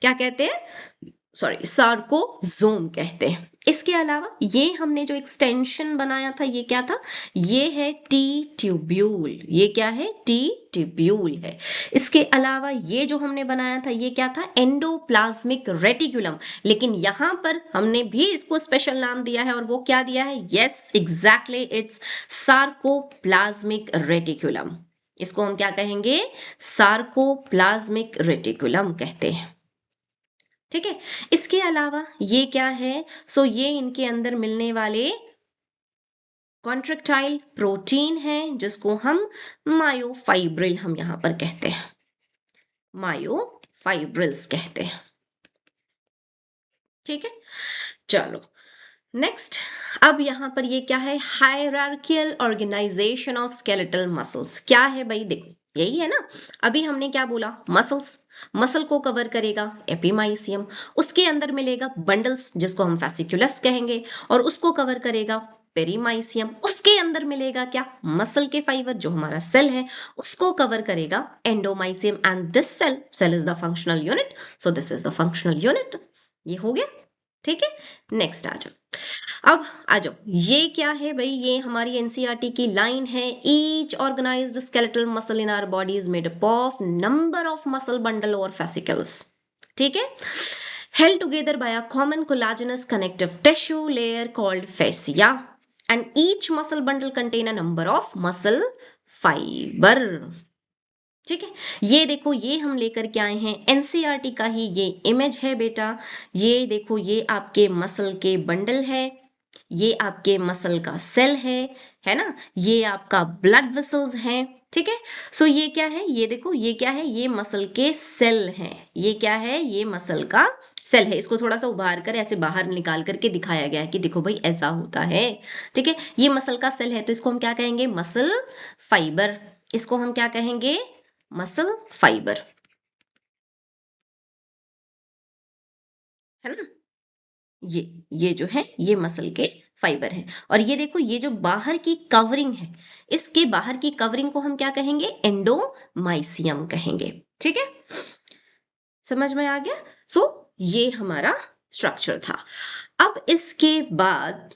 क्या कहते हैं, सॉरी, सार्कोजोम कहते हैं। इसके अलावा ये हमने जो एक्सटेंशन बनाया था, ये क्या था, ये है टी ट्यूब्यूल। ये क्या है, टी ट्यूब्यूल है। इसके अलावा ये जो हमने बनाया था, ये क्या था, एंडोप्लाज्मिक रेटिकुलम। लेकिन यहां पर हमने भी इसको स्पेशल नाम दिया है, और वो क्या दिया है, yes exactly, it's sarcoplasmic reticulum. इसको हम क्या कहेंगे, सार्कोप्लाज्मिक रेटिकुलम कहते हैं। ठीक है। इसके अलावा ये क्या है, सो ये इनके अंदर मिलने वाले कॉन्ट्रेक्टाइल प्रोटीन है, जिसको हम मायोफाइब्रिल हम यहां पर कहते हैं, मायोफाइब्रिल्स कहते हैं। ठीक है। चलो नेक्स्ट, अब यहां पर ये क्या है, hierarchical organisation of skeletal muscles. क्या है भाई, देखो यही है ना, अभी हमने क्या बोला, मसल्स, मसल को कवर करेगा एपिमाइसियम, उसके अंदर मिलेगा बंडल्स जिसको हम फैसिकुलस कहेंगे, और उसको कवर करेगा पेरीमाइसियम, उसके अंदर मिलेगा क्या, मसल के फाइबर, जो हमारा सेल है उसको कवर करेगा endomysium, and this cell is the functional unit, so this is the functional unit. ये हो गया। ठीक है। नेक्स्ट आ जाओ, अब आ जाओ, ये क्या है भाई, ये हमारी एनसीईआरटी की लाइन है, each organised skeletal muscle in our body is made up of number of muscle bundle और फेसिकल्स। ठीक है। held together by a common collagenous connective tissue layer called fascia, and each muscle bundle contain a number of muscle fiber। ठीक है। ये देखो, ये हम लेकर के आए हैं एनसीईआरटी का ही ये इमेज है बेटा। ये देखो, ये आपके मसल के बंडल है, ये आपके मसल का सेल है ना, ये आपका ब्लड वेसल्स हैं। ठीक है। सो ये क्या है, ये देखो, ये क्या है, ये मसल के सेल हैं। ये क्या है, ये मसल का सेल है। इसको थोड़ा सा उभार कर ऐसे बाहर निकाल करके दिखाया गया है कि देखो भाई ऐसा होता है। ठीक है। ये मसल का सेल है, तो इसको हम क्या कहेंगे, मसल फाइबर। इसको हम क्या कहेंगे, मसल फाइबर, है ना। ये जो है, ये मसल के फाइबर है। और ये देखो, ये जो बाहर की कवरिंग है, इसके बाहर की कवरिंग को हम क्या कहेंगे, एंडोमाइसियम कहेंगे। ठीक है। समझ में आ गया। सो ये हमारा स्ट्रक्चर था। अब इसके बाद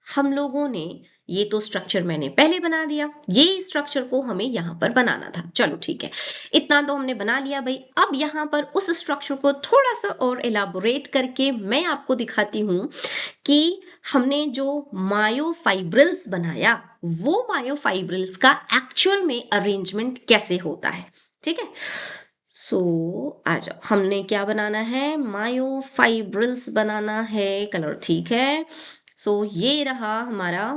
हम लोगों ने, ये तो स्ट्रक्चर मैंने पहले बना दिया, ये स्ट्रक्चर को हमें यहां पर बनाना था। चलो ठीक है, इतना तो हमने बना लिया भाई। अब यहां पर उस स्ट्रक्चर को थोड़ा सा और एलाबोरेट करके मैं आपको दिखाती हूं कि हमने जो मायोफाइब्रिल्स बनाया, वो मायोफाइब्रिल्स का एक्चुअल में अरेंजमेंट कैसे होता है। ठीक है। सो आ जाओ, हमने क्या बनाना है, मायोफाइब्रिल्स बनाना है, कलर ठीक है। सो ये रहा हमारा।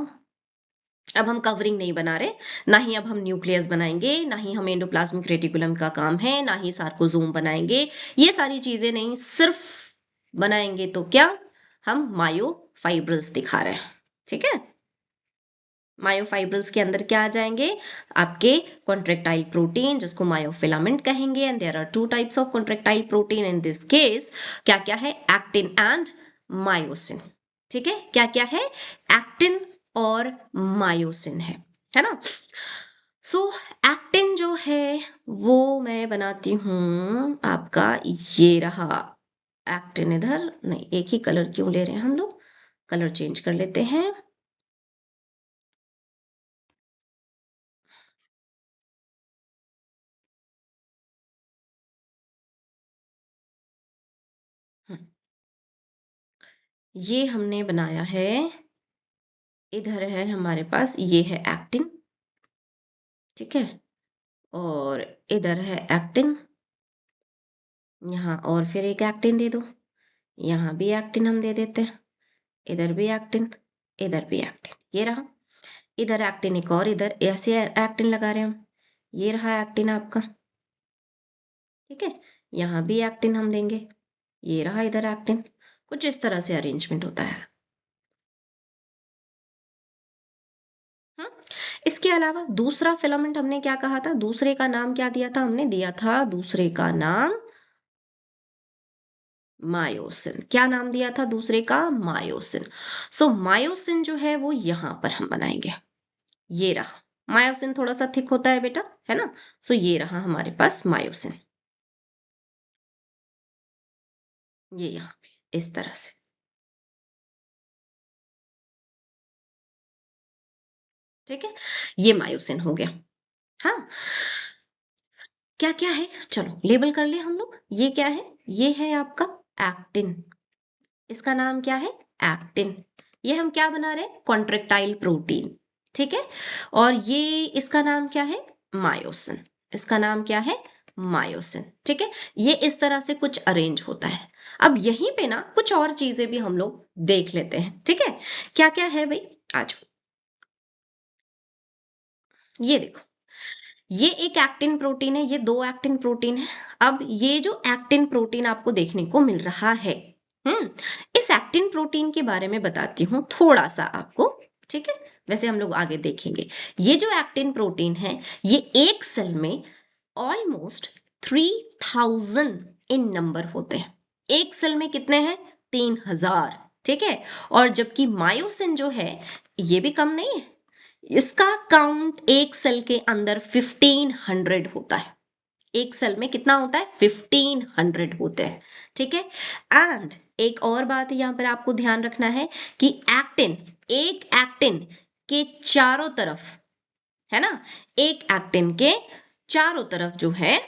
अब हम कवरिंग नहीं बना रहे, ना ही अब हम न्यूक्लियस बनाएंगे, ना ही हम एंडोप्लाज्मिक रेटिकुलम का काम है, ना ही सार्कोजोम बनाएंगे, ये सारी चीजें नहीं। सिर्फ बनाएंगे तो क्या, हम मायोफाइब्रिल्स दिखा रहे हैं। ठीक है। मायोफाइब्रिल्स के अंदर क्या आ जाएंगे, आपके कॉन्ट्रेक्टाइल प्रोटीन, जिसको मायोफिलामेंट कहेंगे, and there are two types of contractile protein in this case. क्या क्या है, एक्टिन एंड मायोसिन। ठीक है। क्या क्या है, एक्टिन और मायोसिन है ना। सो एक्टिन जो है, वो मैं बनाती हूं आपका, ये रहा एक्टिन। इधर नहीं, एक ही कलर क्यों ले रहे हैं हम लोग, कलर चेंज कर लेते हैं। हम्म, ये हमने बनाया है, इधर है हमारे पास, ये है एक्टिन। ठीक है। और इधर है एक्टिन, यहाँ और फिर एक एक्टिन दे दो, यहाँ भी एक्टिन हम दे देते हैं, इधर भी एक्टिन, इधर भी एक्टिन। ये रहा, इधर एक्टिन एक और, इधर ऐसे एक्टिन लगा रहे हैं हम, ये रहा एक्टिन आपका, ठीक है। यहाँ भी एक्टिन हम देंगे, ये रहा इधर एक्टिन। कुछ इस तरह से अरेंजमेंट होता है। हम्म। इसके अलावा दूसरा फिलामेंट हमने क्या कहा था, दूसरे का नाम क्या दिया था, हमने दिया था दूसरे का नाम मायोसिन। क्या नाम दिया था दूसरे का, मायोसिन। सो मायोसिन जो है वो यहां पर हम बनाएंगे, ये रहा। मायोसिन थोड़ा सा थिक होता है बेटा, है ना। सो ये रहा हमारे पास मायोसिन, ये यहाँ पे इस तरह से, ठीक है। ये मायोसिन हो गया। हाँ, क्या क्या है, चलो लेबल कर ले हम लोग। ये क्या है, ये है आपका एक्टिन, इसका नाम क्या है, एक्टिन। ये हम क्या बना रहे हैं, कॉन्ट्रेक्टाइल प्रोटीन, ठीक है। और ये इसका नाम क्या है, मायोसिन। इसका नाम क्या है, मायोसिन, ठीक है। ये इस तरह से कुछ अरेंज होता है। अब यहीं पे ना कुछ और चीजें भी हम लोग देख लेते हैं, ठीक है। क्या क्या है भाई, आज ये देखो, ये एक एक्टिन प्रोटीन है, ये दो एक्टिन प्रोटीन है। अब ये जो एक्टिन प्रोटीन आपको देखने को मिल रहा है, हम्म, इस एक्टिन प्रोटीन के बारे में बताती हूँ थोड़ा सा आपको, ठीक है। वैसे हम लोग आगे देखेंगे। ये जो एक्टिन प्रोटीन है, ये एक सेल में ऑलमोस्ट 3000 इन नंबर होते हैं। एक सेल में कितने हैं, 3000, ठीक है। और जबकि मायोसिन जो है, ये भी कम नहीं है, इसका काउंट एक सेल के अंदर 1500 होता है। एक सेल में कितना होता है, 1500 होते हैं, ठीक है। एंड एक और बात यहां पर आपको ध्यान रखना है कि एक्टिन, एक एक्टिन के चारों तरफ, है ना, एक एक्टिन के चारों तरफ जो है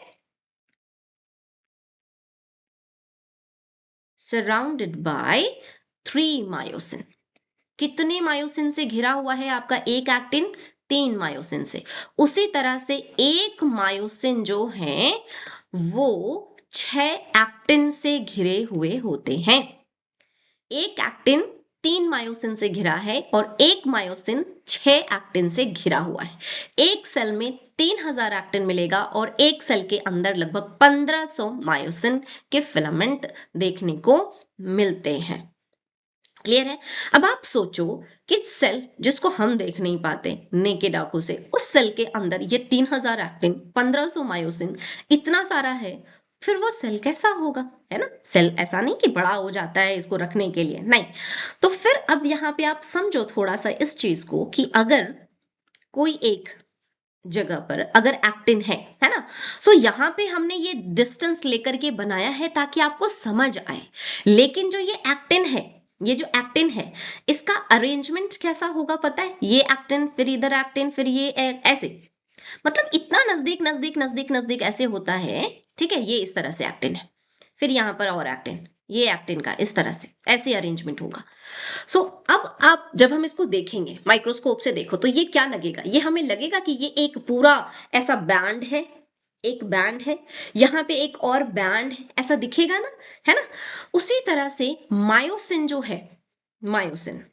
सराउंडेड बाय 3 मायोसिन। कितने मायोसिन से घिरा हुआ है आपका एक एक्टिन, 3 मायोसिन से। उसी तरह से एक मायोसिन जो है वो 6 एक्टिन से घिरे हुए होते हैं। एक एक्टिन 3 मायोसिन से घिरा है और एक मायोसिन 6 एक्टिन से घिरा हुआ है। एक सेल में 3000 एक्टिन मिलेगा और एक सेल के अंदर लगभग 1500 मायोसिन के फिलामेंट देखने को मिलते हैं। क्लियर है। अब आप सोचो कि सेल जिसको हम देख नहीं पाते नेकेड आंखों से, उस सेल के अंदर ये 3000 एक्टिन, 1500 मायोसिन, इतना सारा है, फिर वो सेल कैसा होगा, है ना। सेल ऐसा नहीं कि बड़ा हो जाता है इसको रखने के लिए, नहीं। तो फिर अब यहाँ पे आप समझो थोड़ा सा इस चीज को कि अगर कोई एक जगह पर अगर एक्टिन है ना, सो यहाँ पे हमने ये डिस्टेंस लेकर के बनाया है ताकि आपको समझ आए। लेकिन जो ये एक्टिन है, ये जो एक्टिन है, इसका अरेंजमेंट कैसा होगा पता है, ये एक्टिन फिर इधर एक्टिन फिर ये ऐसे, मतलब इतना नजदीक नजदीक नजदीक नजदीक ऐसे होता है, ठीक है। ये इस तरह से एक्टिन है, फिर यहाँ पर और एक्टिन, ये एक्टिन का इस तरह से ऐसे अरेंजमेंट होगा। सो अब आप जब हम इसको देखेंगे माइक्रोस्कोप से देखो तो ये क्या लगेगा, ये हमें लगेगा कि ये एक पूरा ऐसा बैंड है, एक बैंड है, यहाँ पे एक और बैंड है, ऐसा दिखेगा ना, है ना। उसी तरह से मायोसिन जो है, मायोसिन,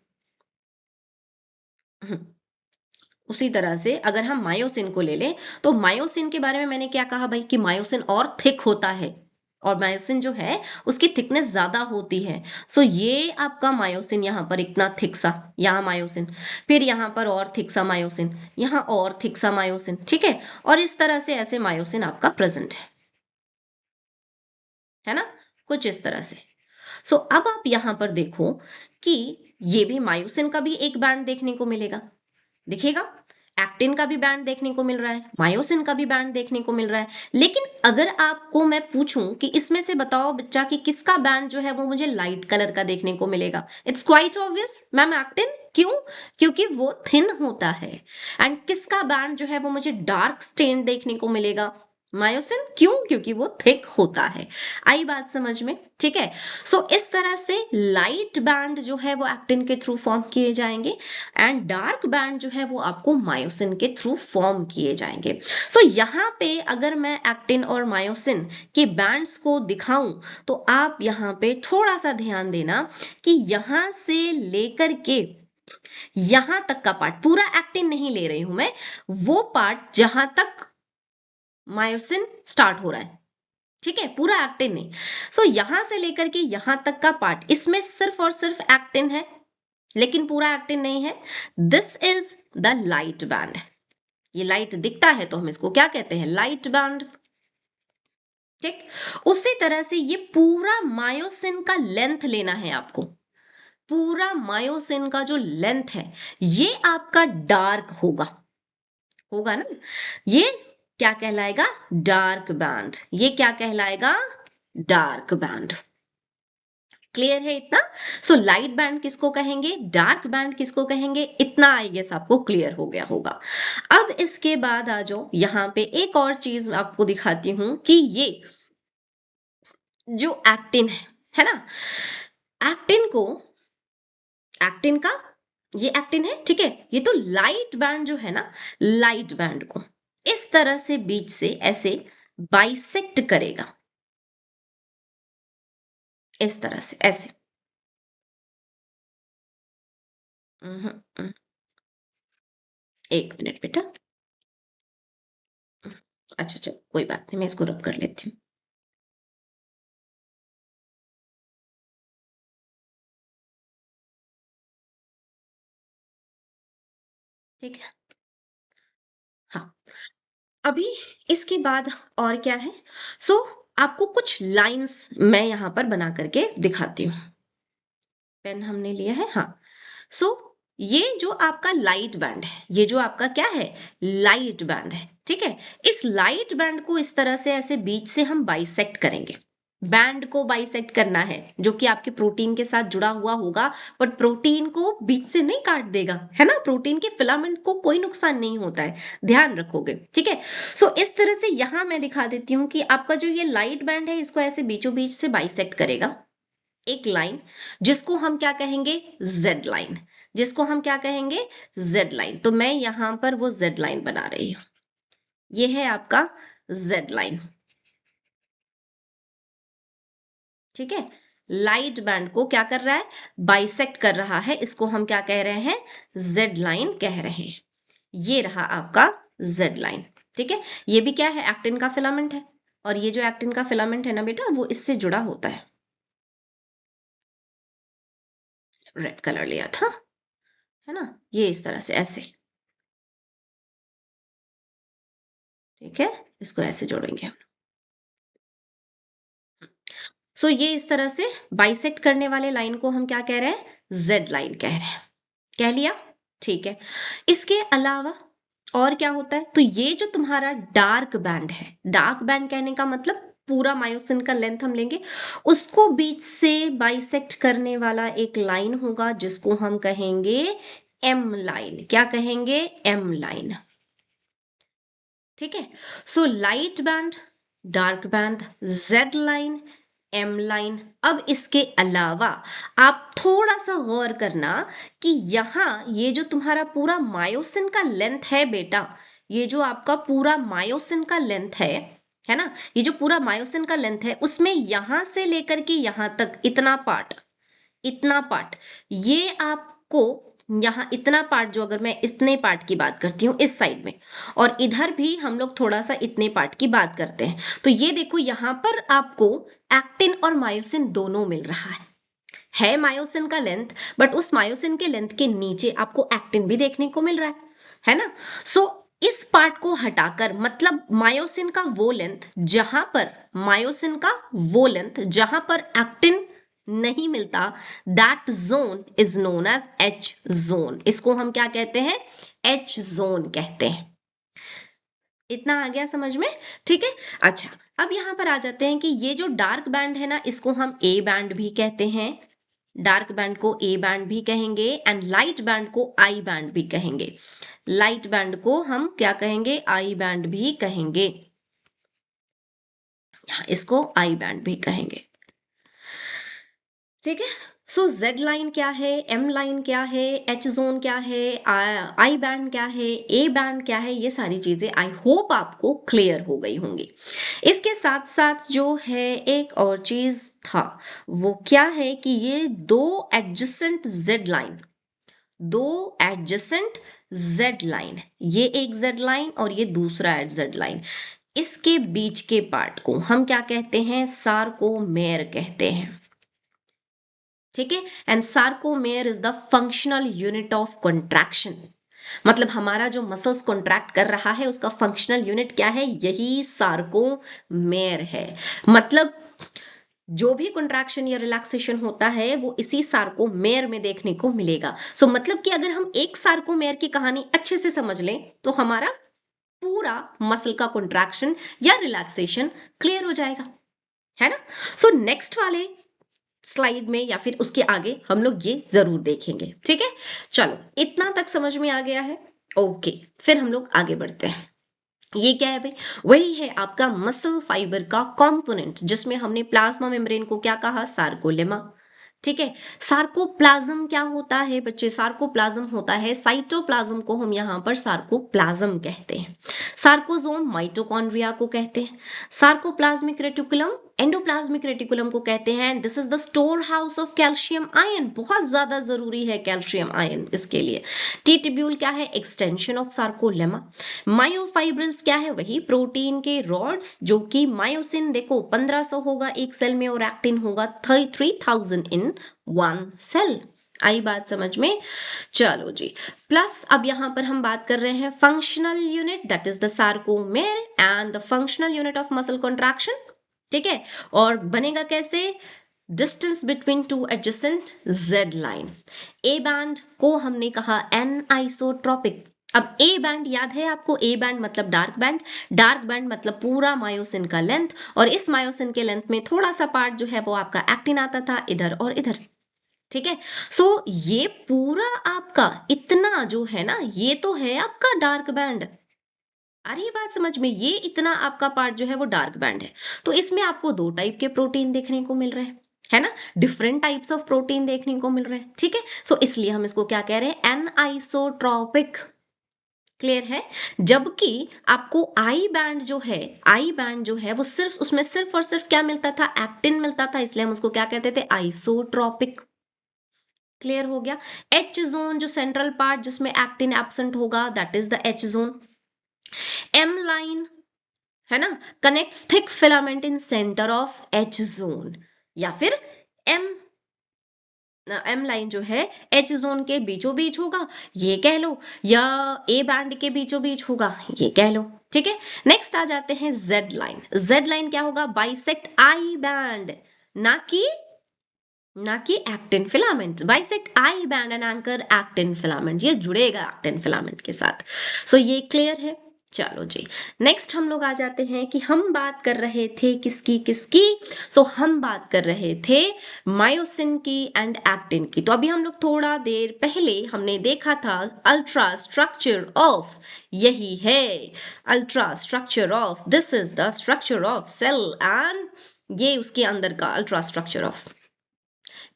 उसी तरह से अगर हम मायोसिन को ले लें तो मायोसिन के बारे में मैंने क्या कहा भाई कि मायोसिन और थिक होता है, और मायोसिन जो है उसकी थिकनेस ज्यादा होती है। सो ये आपका मायोसिन यहाँ पर इतना थिक सा, यहाँ मायोसिन, फिर यहाँ पर और थिक सा मायोसिन, यहाँ और थिक सा मायोसिन, ठीक है। और इस तरह से ऐसे मायोसिन आपका प्रेजेंट है ना, कुछ इस तरह से। सो अब आप यहाँ पर देखो कि ये भी मायोसिन का भी एक बैंड देखने को मिलेगा, दिखेगा। एक्टिन का भी बैंड देखने को मिल रहा है, मायोसिन का भी बैंड देखने को मिल रहा है। लेकिन अगर आपको मैं पूछूं कि इसमें से बताओ बच्चा कि किसका बैंड जो है वो मुझे लाइट कलर का देखने को मिलेगा, it's quite obvious ma'am actin. क्यों, क्योंकि वो थिन होता है। एंड किसका बैंड जो है वो मुझे डार्क स्टेन देखने को मिलेगा, मायोसिन। क्यों, क्योंकि वो थिक होता है। आई बात समझ में, ठीक है। सो इस तरह से लाइट बैंड जो है वो एक्टिन के थ्रू फॉर्म किए जाएंगे एंड डार्क बैंड जो है वो आपको मायोसिन के थ्रू फॉर्म किए जाएंगे। सो यहाँ पे अगर मैं एक्टिन और मायोसिन के बैंड्स को दिखाऊं तो आप यहाँ पे थोड़ा सा ध्यान देना कि यहाँ से लेकर के यहां तक का पार्ट, पूरा एक्टिन नहीं ले रही हूं मैं, वो पार्ट जहां तक मायोसिन स्टार्ट हो रहा है, ठीक है, पूरा एक्टिन नहीं। सो यहां से लेकर के यहां तक का पार्ट, इसमें सिर्फ और सिर्फ एक्टिन है, लेकिन पूरा एक्टिन नहीं है। This is the light band. ये लाइट दिखता है तो हम इसको क्या कहते हैं, लाइट बैंड, ठीक। उसी तरह से ये पूरा मायोसिन का लेंथ लेना है आपको। पूरा मायोसिन का जो लेंथ है ये आपका डार्क होगा, होगा ना। ये क्या कहलाएगा, डार्क बैंड। ये क्या कहलाएगा, डार्क बैंड। क्लियर है इतना। सो लाइट बैंड किसको कहेंगे, डार्क बैंड किसको कहेंगे, इतना आई गेस आपको क्लियर हो गया होगा। अब इसके बाद आ जाओ, यहां पे एक और चीज आपको दिखाती हूं कि ये जो एक्टिन है ना, एक्टिन को, एक्टिन का, ये एक्टिन है, ठीक है, ये तो लाइट बैंड जो है ना, लाइट बैंड को इस तरह से बीच से ऐसे बाइसेक्ट करेगा, इस तरह से ऐसे। हम्म, हम्म, एक मिनट बेटा। अच्छा अच्छा, कोई बात नहीं, मैं इसको रब कर लेती हूँ। ठीक है, हाँ। अभी इसके बाद और क्या है, सो आपको कुछ लाइंस मैं यहां पर बना करके दिखाती हूँ। पेन हमने लिया है, हाँ। सो ये जो आपका लाइट बैंड है, ये जो आपका क्या है, लाइट बैंड है, ठीक है। इस लाइट बैंड को इस तरह से ऐसे बीच से हम बाइसेक्ट करेंगे। बैंड को बाइसेक्ट करना है, जो कि आपके प्रोटीन के साथ जुड़ा हुआ होगा, बट प्रोटीन को बीच से नहीं काट देगा, है ना। प्रोटीन के फिलामेंट को कोई नुकसान नहीं होता है, ध्यान रखोगे, ठीक है। सो इस तरह से यहां मैं दिखा देती हूँ कि आपका जो ये लाइट बैंड है, इसको ऐसे बीचों बीच से बाइसेक्ट करेगा एक लाइन, जिसको हम क्या कहेंगे, जेड लाइन। जिसको हम क्या कहेंगे, जेड लाइन। तो मैं यहां पर वो जेड लाइन बना रही हूं, ये है आपका जेड लाइन, ठीक है। लाइट बैंड को क्या कर रहा है, बाइसेक्ट कर रहा है, इसको हम क्या कह रहे हैं, जेड लाइन कह रहे हैं। ये रहा आपका जेड लाइन, ठीक है। ये भी क्या है, एक्टिन का फिलामेंट है, और ये जो एक्टिन का फिलामेंट है ना बेटा, वो इससे जुड़ा होता है। रेड कलर लिया था, है ना, ये इस तरह से ऐसे, ठीक है। इसको ऐसे जोड़ेंगे हम। सो ये इस तरह से बाइसेक्ट करने वाले लाइन को हम क्या कह रहे हैं, जेड लाइन कह रहे हैं। कह लिया, ठीक है। इसके अलावा और क्या होता है, तो ये जो तुम्हारा डार्क बैंड है, डार्क बैंड कहने का मतलब पूरा मायोसिन का लेंथ हम लेंगे, उसको बीच से बाइसेक्ट करने वाला एक लाइन होगा, जिसको हम कहेंगे एम लाइन। क्या कहेंगे, एम लाइन, ठीक है। So light band, dark band, Z line, M line. अब इसके अलावा आप थोड़ा सा गौर करना कि यहां ये जो तुम्हारा पूरा मायोसिन का लेंथ है बेटा, ये जो आपका पूरा मायोसिन का लेंथ है ना, ये जो पूरा मायोसिन का लेंथ है, उसमें यहां से लेकर के यहां तक इतना पार्ट, इतना पार्ट, ये आपको यहाँ इतना पार्ट, जो अगर मैं इतने पार्ट की बात करती हूँ इस साइड में, और इधर भी हम लोग थोड़ा सा इतने पार्ट की बात करते हैं, तो ये देखो यहाँ पर आपको एक्टिन और मायोसिन दोनों मिल रहा है मायोसिन का लेंथ, बट उस मायोसिन के लेंथ के नीचे आपको एक्टिन भी देखने को मिल रहा है ना। सो इस पार्ट को हटाकर, मतलब मायोसिन का वो लेंथ जहां पर, मायोसिन का वो लेंथ जहां पर एक्टिन नहीं मिलता, that zone is known as H zone. इसको हम क्या कहते हैं, एच जोन कहते हैं। इतना आ गया समझ में, ठीक है। अच्छा, अब यहां पर आ जाते हैं कि ये जो डार्क बैंड है ना, इसको हम ए बैंड भी कहते हैं। डार्क बैंड को ए बैंड भी कहेंगे, एंड लाइट बैंड को आई बैंड भी कहेंगे। लाइट बैंड को हम क्या कहेंगे, आई बैंड भी कहेंगे, इसको आई बैंड भी कहेंगे, ठीक है। सो जेड लाइन क्या है, एम लाइन क्या है, एच जोन क्या है, आई बैंड क्या है, ए बैंड क्या है, ये सारी चीजें आई होप आपको क्लियर हो गई होंगी। इसके साथ साथ जो है एक और चीज था, वो क्या है कि ये दो एडजेसेंट जेड लाइन, दो एडजेसेंट जेड लाइन, ये एक जेड लाइन और ये दूसरा जेड लाइन, इसके बीच के पार्ट को हम क्या कहते हैं? सार्कोमेर कहते हैं। ठीक है, and sarcomere is the functional unit of contraction. मतलब हमारा जो मसल्स कॉन्ट्रैक्ट कर रहा है उसका फंक्शनल यूनिट क्या है? यही सार्कोमेर है। मतलब जो भी कंट्रैक्शन या रिलैक्सेशन होता है वो इसी सार्कोमेर में देखने को मिलेगा। सो मतलब कि अगर हम एक सार्कोमेर की कहानी अच्छे से समझ लें तो हमारा पूरा मसल का कंट्रैक्शन या रिलैक्सेशन क्लियर हो जाएगा, है ना? सो नेक्स्ट वाले स्लाइड में या फिर उसके आगे हम लोग ये जरूर देखेंगे। ठीक है, चलो इतना तक समझ में आ गया है। ओके, फिर हम लोग आगे बढ़ते हैं। ये क्या है भाई? वही है आपका मसल फाइबर का कंपोनेंट, जिसमें हमने प्लाज्मा मेम्ब्रेन को क्या कहा? सार्कोलेमा। ठीक है, सार्कोप्लाज्म क्या होता है बच्चे? सार्कोप्लाज्म होता है साइटोप्लाज्म को हम यहाँ पर सार्कोप्लाज्म कहते हैं। सार्कोजोम माइटोकॉन्ड्रिया को कहते हैं। सार्कोप्लाज्मिक रेटिकुलम एंडोप्लाज्मिक रेटिकुलम को कहते हैं। This is the store house of calcium ion, बहुत ज्यादा जरूरी है कैल्शियम आयन इसके लिए। टी ट्यूब्यूल क्या है? Extension of sarcolemma. मायोफाइब्रिल्स क्या है? वही प्रोटीन के रॉड्स, जो कि मायोसिन देखो 1500 होगा एक सेल में और एक्टिन होगा 3000 इन वन सेल। आई बात समझ में? चलो जी, प्लस अब यहां पर हम बात कर रहे हैं functional unit, that is the sarcomere and the functional unit of muscle contraction. ठीक है, और बनेगा कैसे? Distance between two adjacent Z line. A band को हमने कहा एन आइसोट्रोपिक। अब ए बैंड याद है आपको? ए बैंड मतलब डार्क बैंड, डार्क बैंड मतलब पूरा मायोसिन का लेंथ, और इस मायोसिन के लेंथ में थोड़ा सा पार्ट जो है वो आपका एक्टिन आता था, इधर और इधर। ठीक है, सो ये पूरा आपका इतना जो है ना, ये तो है आपका डार्क बैंड। अरे ये बात समझ में, ये इतना आपका पार्ट जो है वो डार्क बैंड है। तो इसमें आपको दो टाइप के प्रोटीन देखने को मिल रहे हैं, है ना? डिफरेंट टाइप्स ऑफ प्रोटीन देखने को मिल रहे हैं। ठीक है, सो इसलिए हम इसको क्या कह रहे हैं? एनआइसोट्रॉपिक। क्लियर है? जबकि आपको आई बैंड जो है, आई बैंड जो है वो सिर्फ, उसमें सिर्फ और सिर्फ क्या मिलता था? एक्टिन मिलता था, इसलिए हम उसको क्या कहते थे? आइसोट्रॉपिक। क्लियर हो गया? एच जोन जो सेंट्रल पार्ट जिसमें एक्टिन एब्सेंट होगा, that is the H zone. M line है ना, connects thick filament in centre of H zone, या फिर एम एम लाइन जो है एच जोन के बीचों बीच होगा, ये कह लो, या ए बैंड के बीचों बीच होगा, ये कह लो। ठीक है, नेक्स्ट आ जाते हैं जेड लाइन। जेड लाइन क्या होगा? बाइसेक्ट आई बैंड, ना कि actin filament. Bisect I band and anchor actin filament, ये जुड़ेगा एक्टिन फिलामेंट के साथ। सो ये क्लियर है? चलो जी, नेक्स्ट हम लोग आ जाते हैं कि हम बात कर रहे थे किसकी किसकी? सो हम बात कर रहे थे मायोसिन की एंड एक्टिन की। तो अभी हम लोग थोड़ा देर पहले हमने देखा था अल्ट्रा स्ट्रक्चर ऑफ, यही है ultra structure of, this is the structure of cell, and ये उसके अंदर का अल्ट्रा स्ट्रक्चर ऑफ।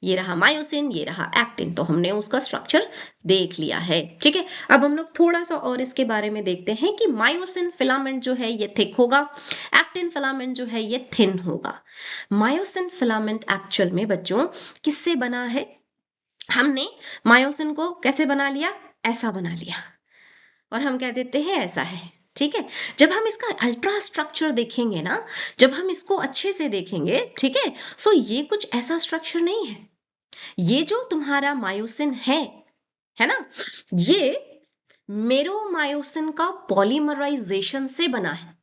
ये रहा मायोसिन, ये रहा एक्टिन, तो हमने उसका स्ट्रक्चर देख लिया है। ठीक है, अब हम लोग थोड़ा सा और इसके बारे में देखते हैं कि मायोसिन फिलामेंट जो है ये थिक होगा, एक्टिन फिलामेंट जो है ये थिन होगा। मायोसिन फिलामेंट एक्चुअल में बच्चों किससे बना है? हमने मायोसिन को कैसे बना लिया? ऐसा बना लिया, और हम कह देते हैं ऐसा है। ठीक है, जब हम इसका अल्ट्रा स्ट्रक्चर देखेंगे ना, जब हम इसको अच्छे से देखेंगे, ठीक है, सो ये कुछ ऐसा स्ट्रक्चर नहीं है। ये जो तुम्हारा मायोसिन है ना, ये मेरोमायोसिन का पॉलीमराइजेशन से बना है।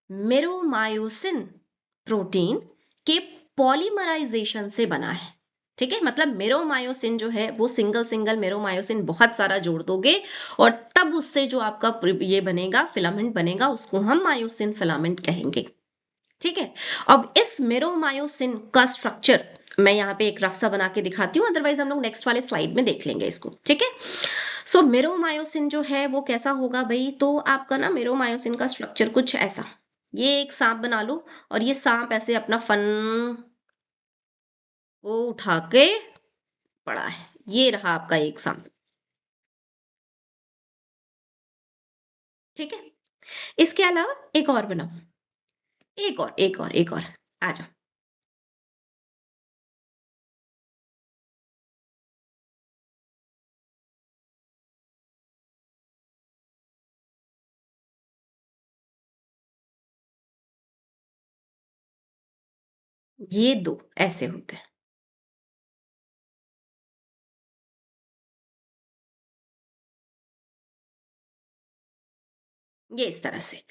मेरोमायोसिन प्रोटीन के पॉलीमराइजेशन से बना है। ठीक है, मतलब मेरोमायोसिन जो है वो सिंगल सिंगल मेरोमायोसिन बहुत सारा जोड़ दोगे, और तब उससे जो आपका ये बनेगा, फिलामेंट बनेगा, उसको हम मायोसिन फिलामेंट कहेंगे। ठीक है, अब इस मेरोमायोसिन का स्ट्रक्चर मैं यहाँ पे एक रफ सा बना के दिखाती हूँ, अदरवाइज हम लोग नेक्स्ट वाले स्लाइड में देख लेंगे इसको। ठीक है, सो मेरोमायोसिन जो है वो कैसा होगा भाई? तो आपका ना मेरोमायोसिन का स्ट्रक्चर कुछ ऐसा, ये एक सांप बना लो, और ये सांप ऐसे अपना फन को उठा के पड़ा है, ये रहा आपका एक सांप। ठीक है, इसके अलावा एक और बनाओ, एक और आ जाओ। ये दो ऐसे होते हैं। ये इस तरह से,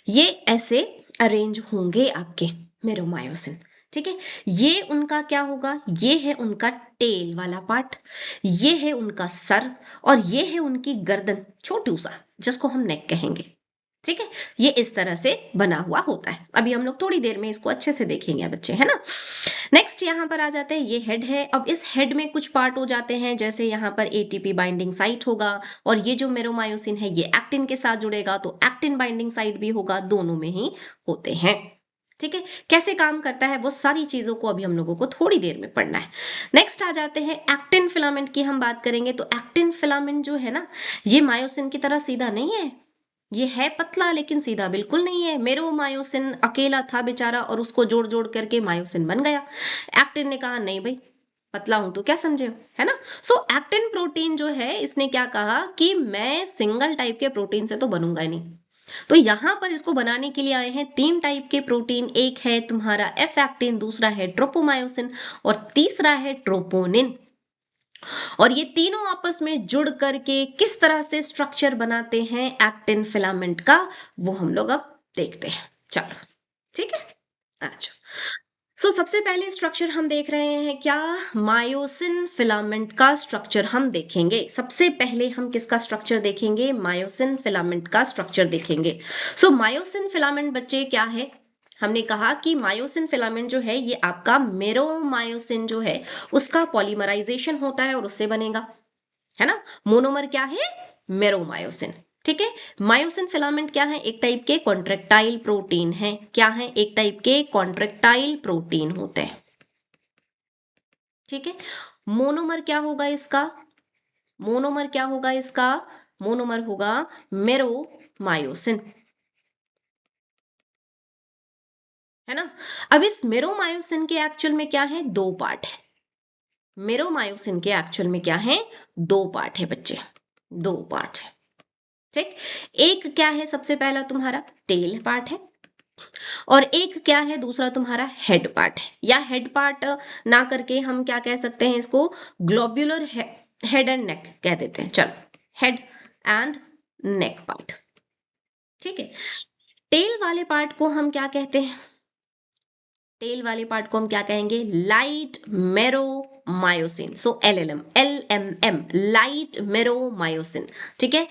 ये ऐसे अरेंज होंगे आपके मेरोमायोसिन। ठीक है, ये उनका क्या होगा, ये है उनका टेल वाला पार्ट, ये है उनका सर, और ये है उनकी गर्दन, छोटू सा, जिसको हम नेक कहेंगे। ठीक है, ये इस तरह से बना हुआ होता है। अभी हम लोग थोड़ी देर में इसको अच्छे से देखेंगे बच्चे, है ना। नेक्स्ट यहाँ पर आ जाते हैं, ये हेड है। अब इस हेड में कुछ पार्ट हो जाते हैं, जैसे यहाँ पर एटीपी बाइंडिंग साइट होगा, और ये जो मेरोमायोसिन है ये एक्टिन के साथ जुड़ेगा, तो एक्टिन बाइंडिंग साइट भी होगा, दोनों में ही होते हैं। ठीक है, कैसे काम करता है वो सारी चीजों को अभी हम लोगों को थोड़ी देर में पढ़ना है। नेक्स्ट आ जाते हैं एक्टिन फिलामेंट की हम बात करेंगे। तो एक्टिन फिलामेंट जो है ना, ये मायोसिन की तरह सीधा नहीं है, ये है पतला, लेकिन सीधा बिल्कुल नहीं है। मेरो मायोसिन अकेला था बेचारा, और उसको जोड़ जोड़ करके मायोसिन बन गया। एक्टिन ने कहा नहीं भाई, पतला हूं तो क्या समझे हो, है ना। सो एक्टिन प्रोटीन जो है, इसने क्या कहा कि मैं सिंगल टाइप के प्रोटीन से तो बनूंगा ही नहीं। तो यहां पर इसको बनाने के लिए आए हैं तीन टाइप के प्रोटीन। एक है तुम्हारा एफ एक्टिन, दूसरा है ट्रोपोमायोसिन, और तीसरा है ट्रोपोनिन। और ये तीनों आपस में जुड़ करके किस तरह से स्ट्रक्चर बनाते हैं एक्टिन फिलामेंट का, वो हम लोग अब देखते हैं। चलो, ठीक है। अच्छा, सबसे पहले स्ट्रक्चर हम देख रहे हैं क्या, मायोसिन फिलामेंट का स्ट्रक्चर हम देखेंगे। सबसे पहले हम किसका स्ट्रक्चर देखेंगे, मायोसिन फिलामेंट का स्ट्रक्चर देखेंगे। मायोसिन फिलामेंट बच्चे क्या है, हमने कहा कि मायोसिन फिलामेंट जो है ये आपका मेरोमायोसिन जो है उसका पॉलीमराइजेशन होता है और उससे बनेगा, है ना। मोनोमर क्या है, मेरोमायोसिन। ठीक है, मायोसिन फिलामेंट क्या है, एक टाइप के कॉन्ट्रेक्टाइल प्रोटीन है। क्या है, एक टाइप के कॉन्ट्रेक्टाइल प्रोटीन होते हैं। ठीक है, मोनोमर क्या होगा इसका, मोनोमर क्या होगा इसका, मोनोमर होगा मेरोमायोसिन, है ना। अब इस मेरोमायोसिन के एक्चुअल में क्या है, दो पार्ट है। मेरोमायोसिन के एक्चुअल में क्या है, दो पार्ट है बच्चे, दो पार्ट है। ठीक, एक क्या है, सबसे पहला तुम्हारा टेल पार्ट है, और एक क्या है, दूसरा तुम्हारा हेड पार्ट है। या हेड पार्ट ना करके हम क्या कह सकते हैं इसको, ग्लोब्यूलर हेड एंड नेक कह देते हैं। चलो, हेड एंड नेक पार्ट। ठीक है, टेल वाले पार्ट को हम क्या कहते हैं, टेल वाले पार्ट को हम क्या कहेंगे, लाइट मेरो मायोसिन। LMM, लाइट मेरो मायोसिन। ठीक है,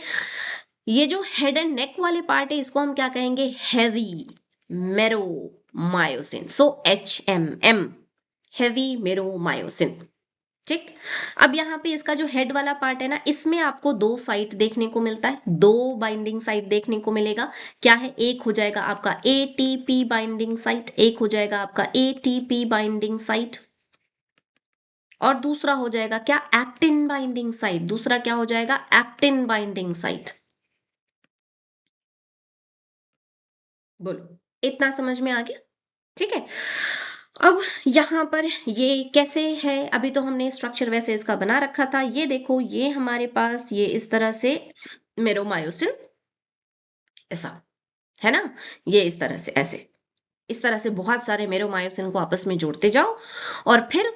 ये जो हेड एंड नेक वाले पार्ट है इसको हम क्या कहेंगे, हैवी मेरो मायोसिन। HMM, हैवी मेरो मायोसिन। ठीक, अब यहाँ पे इसका जो हेड वाला पार्ट है ना, इसमें आपको दो साइट देखने को मिलता है, दो बाइंडिंग साइट देखने को मिलेगा। क्या है, एक हो जाएगा आपका एटीपी बाइंडिंग साइट, एक हो जाएगा आपका एटीपी बाइंडिंग साइट, और दूसरा हो जाएगा क्या, एक्टिन बाइंडिंग साइट। दूसरा क्या हो जाएगा, एक्टिन बाइंडिंग साइट। बोलो, इतना समझ में आ गया। ठीक है, अब यहाँ पर ये कैसे है, अभी तो हमने स्ट्रक्चर वैसे इसका बना रखा था। ये देखो, ये हमारे पास ये इस तरह से मेरोमायोसिन, ऐसा, है ना। ये इस तरह से, ऐसे इस तरह से बहुत सारे मेरोमायोसिन को आपस में जोड़ते जाओ, और फिर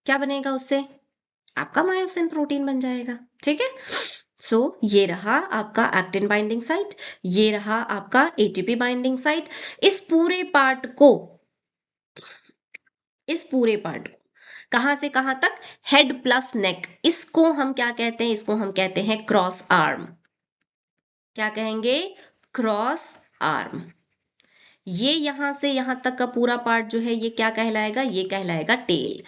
क्या बनेगा उससे, आपका मायोसिन प्रोटीन बन जाएगा। ठीक है, ये रहा आपका एक्टिन बाइंडिंग साइट, ये रहा आपका एटीपी बाइंडिंग साइट। इस पूरे पार्ट को, इस पूरे पार्ट को कहां से कहां तक, हेड प्लस नेक, इसको हम क्या कहते हैं, इसको हम कहते हैं क्रॉस आर्म। क्या कहेंगे, क्रॉस आर्म। ये यहां से यहां तक का पूरा पार्ट जो है ये क्या कहलाएगा, ये कहलाएगा टेल।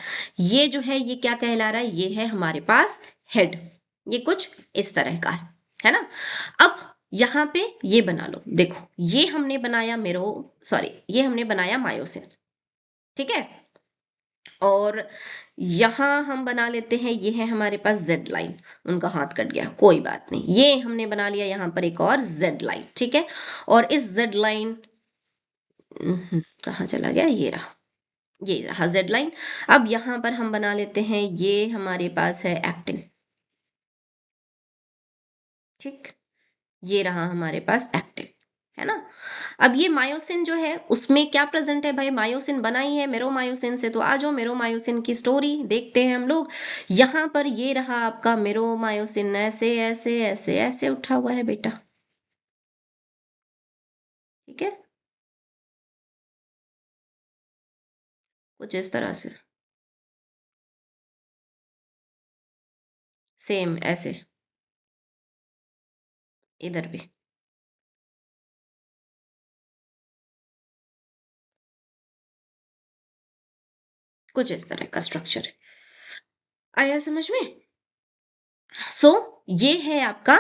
ये जो है ये क्या कहला रहा है, ये है हमारे पास हेड। ये कुछ इस तरह का है ना। अब यहां पे ये बना लो, देखो ये हमने बनाया मेरो, सॉरी, ये हमने बनाया मायोसिन। ठीक है, और यहां हम बना लेते हैं, ये है हमारे पास जेड लाइन। उनका हाथ कट गया, कोई बात नहीं, ये हमने बना लिया यहां पर एक और जेड लाइन। ठीक है, और इस जेड लाइन, कहाँ चला गया, ये रहा जेड लाइन। अब यहां पर हम बना लेते हैं, ये हमारे पास है एक्टिन। ठीक, ये रहा हमारे पास एक्टिन, है ना। अब ये मायोसिन जो है उसमें क्या प्रेजेंट है भाई, मायोसिन बना ही है मेरोमायोसिन से, तो आ जाओ मेरोमायोसिन की स्टोरी देखते हैं हम लोग। यहाँ पर ये रहा आपका मेरोमायोसिन, ऐसे ऐसे ऐसे ऐसे उठा हुआ है बेटा, ठीक है, कुछ इस तरह से, सेम ऐसे इधर भी कुछ इस तरह का स्ट्रक्चर है। आया समझ में। सो ये है आपका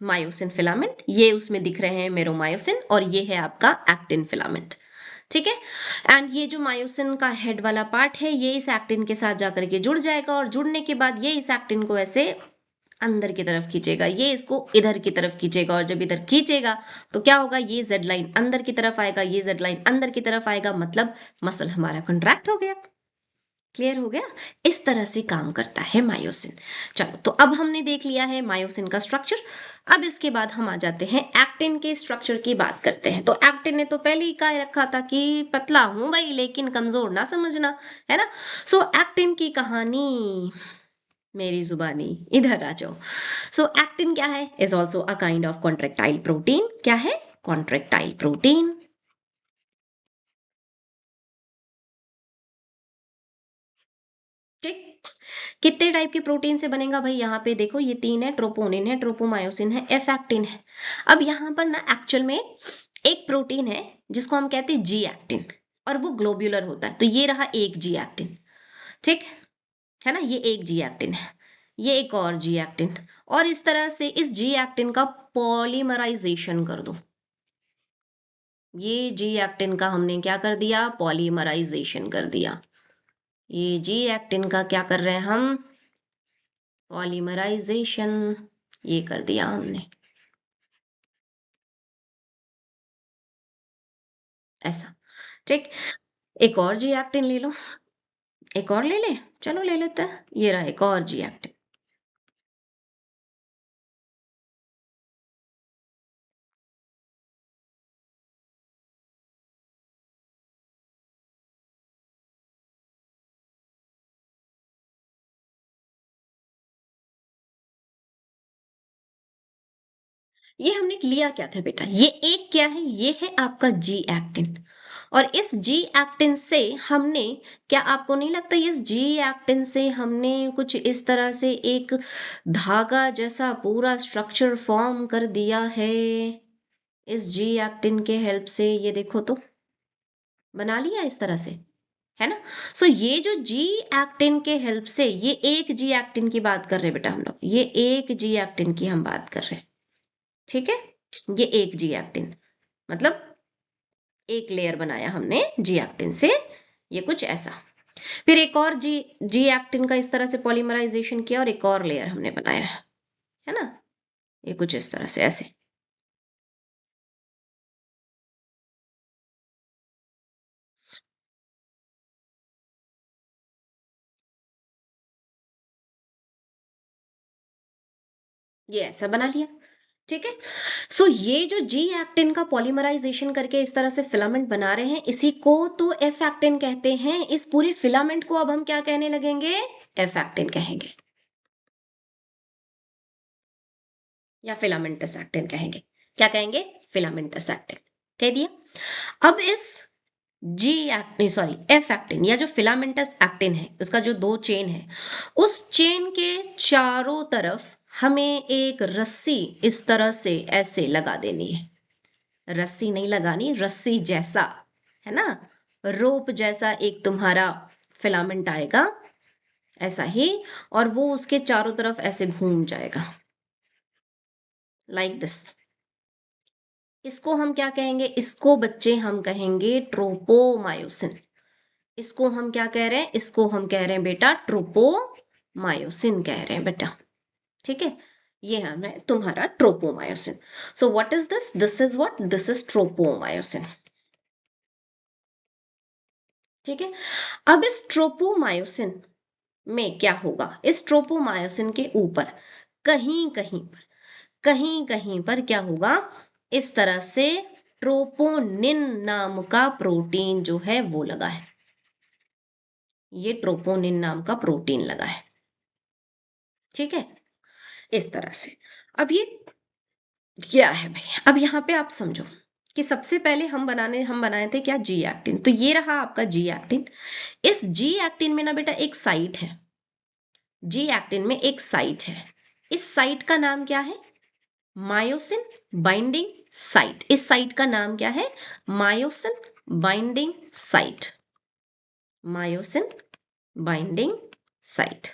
मायोसिन फिलामेंट, ये उसमें दिख रहे हैं मेरोमायोसिन, और ये है आपका एक्टिन फिलामेंट, ठीक है। एंड ये जो मायोसिन का हेड वाला पार्ट है ये इस एक्टिन के साथ जाकर के जुड़ जाएगा, और जुड़ने के बाद ये इस एक्टिन को ऐसे अंदर की तरफ खींचेगा, ये इसको इधर की तरफ खींचेगा, और जब इधर खींचेगा तो क्या होगा, ये जेड लाइन अंदर की तरफ आएगा, ये जेड लाइन अंदर की तरफ आएगा, मतलब मसल हमारा कंट्रैक्ट हो गया। क्लियर हो गया। इस तरह से काम करता है मायोसिन। चलो, तो अब हमने देख लिया है मायोसिन का स्ट्रक्चर। अब इसके बाद हम आ जाते हैं एक्टिन के स्ट्रक्चर की बात करते हैं। तो एक्टिन ने तो पहले ही कह रखा था कि पतला हूं भाई लेकिन कमजोर ना समझना, है ना। सो एक्टिन की कहानी, मेरी जुबानी, इधर आ जाओ। सो एक्टिन क्या है, is also a kind of contractile protein. क्या है, कॉन्ट्रेक्टाइल प्रोटीन। ठीक। कितने टाइप के प्रोटीन से बनेगा भाई, यहाँ पे देखो ये तीन है, ट्रोपोनिन है, ट्रोपोमायोसिन है, एफ एक्टिन है। अब यहाँ पर ना एक्चुअल में एक प्रोटीन है जिसको हम कहते हैं जी एक्टिन, और वो ग्लोब्यूलर होता है, तो ये रहा एक जी एक्टिन, ठीक है ना, ये एक जी एक्टिन है, ये एक और जी एक्टिन, और इस तरह से इस जी एक्टिन का पॉलीमराइजेशन कर दो। ये जी एक्टिन का हमने क्या कर दिया, पॉलीमराइजेशन कर दिया। ये जी एक्टिन का क्या कर रहे हैं हम, पॉलीमराइजेशन, ये कर दिया हमने, ऐसा, ठीक। एक और जी एक्टिन ले लो, एक और ले ले, चलो ले लेते हैं, ये रहा एक और जी एक्टिन। ये हमने लिया क्या था बेटा, ये एक क्या है, ये है आपका जी एक्टिन, और इस जी एक्टिन से हमने, क्या आपको नहीं लगता इस जी एक्टिन से हमने कुछ इस तरह से एक धागा जैसा पूरा स्ट्रक्चर फॉर्म कर दिया है, इस जी एक्टिन के हेल्प से, ये देखो तो बना लिया इस तरह से, है ना। सो ये जो जी एक्टिन के हेल्प से, ये एक जी एक्टिन की बात कर रहे हैं बेटा हम लोग, ये एक जी एक्टिन की हम बात कर रहे हैं, ठीक है। ये एक जी एक्टिन, मतलब एक लेयर बनाया हमने जी एक्टिन से, ये कुछ ऐसा। फिर एक और जी जी एक्टिन का इस तरह से पॉलीमराइजेशन किया, और एक और लेयर हमने बनाया है ना, ये कुछ इस तरह से ऐसे। ये ऐसा बना लिया, ठीक है। सो ये जो जी एक्टिन का पॉलीमराइजेशन करके इस तरह से फिलामेंट बना रहे हैं, इसी को तो एफ एक्टिन कहते हैं। इस पूरे फिलामेंट को अब हम क्या कहने लगेंगे, एफ एक्टिन कहेंगे, या फिलामेंटस एक्टिन कहेंगे। क्या कहेंगे, फिलामेंटस एक्टिन कह दिया। अब इस G actin, sorry F actin, या जो फिलामेंटस एक्टिन है उसका जो दो चेन है, उस चेन के चारों तरफ हमें एक रस्सी इस तरह से ऐसे लगा देनी है। रस्सी नहीं लगानी, रस्सी जैसा, है ना, रोप जैसा एक तुम्हारा फिलामेंट आएगा, ऐसा ही, और वो उसके चारों तरफ ऐसे घूम जाएगा, लाइक दिस। इसको हम क्या कहेंगे, इसको बच्चे हम कहेंगे ट्रोपोमायोसिन। इसको हम क्या कह रहे हैं, इसको हम कह रहे हैं बेटा ट्रोपोमायोसिन कह रहे हैं बेटा, ठीक है। ये है तुम्हारा tropomyosin. So what is this, this is what, this is tropomyosin, ठीक है। अब इस ट्रोपोमायोसिन में क्या होगा, इस ट्रोपोमायोसिन के ऊपर कहीं कहीं पर, कहीं कहीं पर क्या होगा, इस तरह से ट्रोपोनिन नाम का प्रोटीन जो है वो लगा है, ये ट्रोपोनिन नाम का प्रोटीन लगा है। ठीक है, इस तरह से। अब ये क्या है भाई, अब यहाँ पे आप समझो कि सबसे पहले हम बनाए थे क्या, जी एक्टिन। तो ये रहा आपका जी एक्टिन। इस जी एक्टिन में ना बेटा एक साइट है, जी एक्टिन में एक साइट है। इस साइट का नाम क्या है, मायोसिन बाइंडिंग साइट। इस साइट का नाम क्या है, myosin binding site, myosin binding site.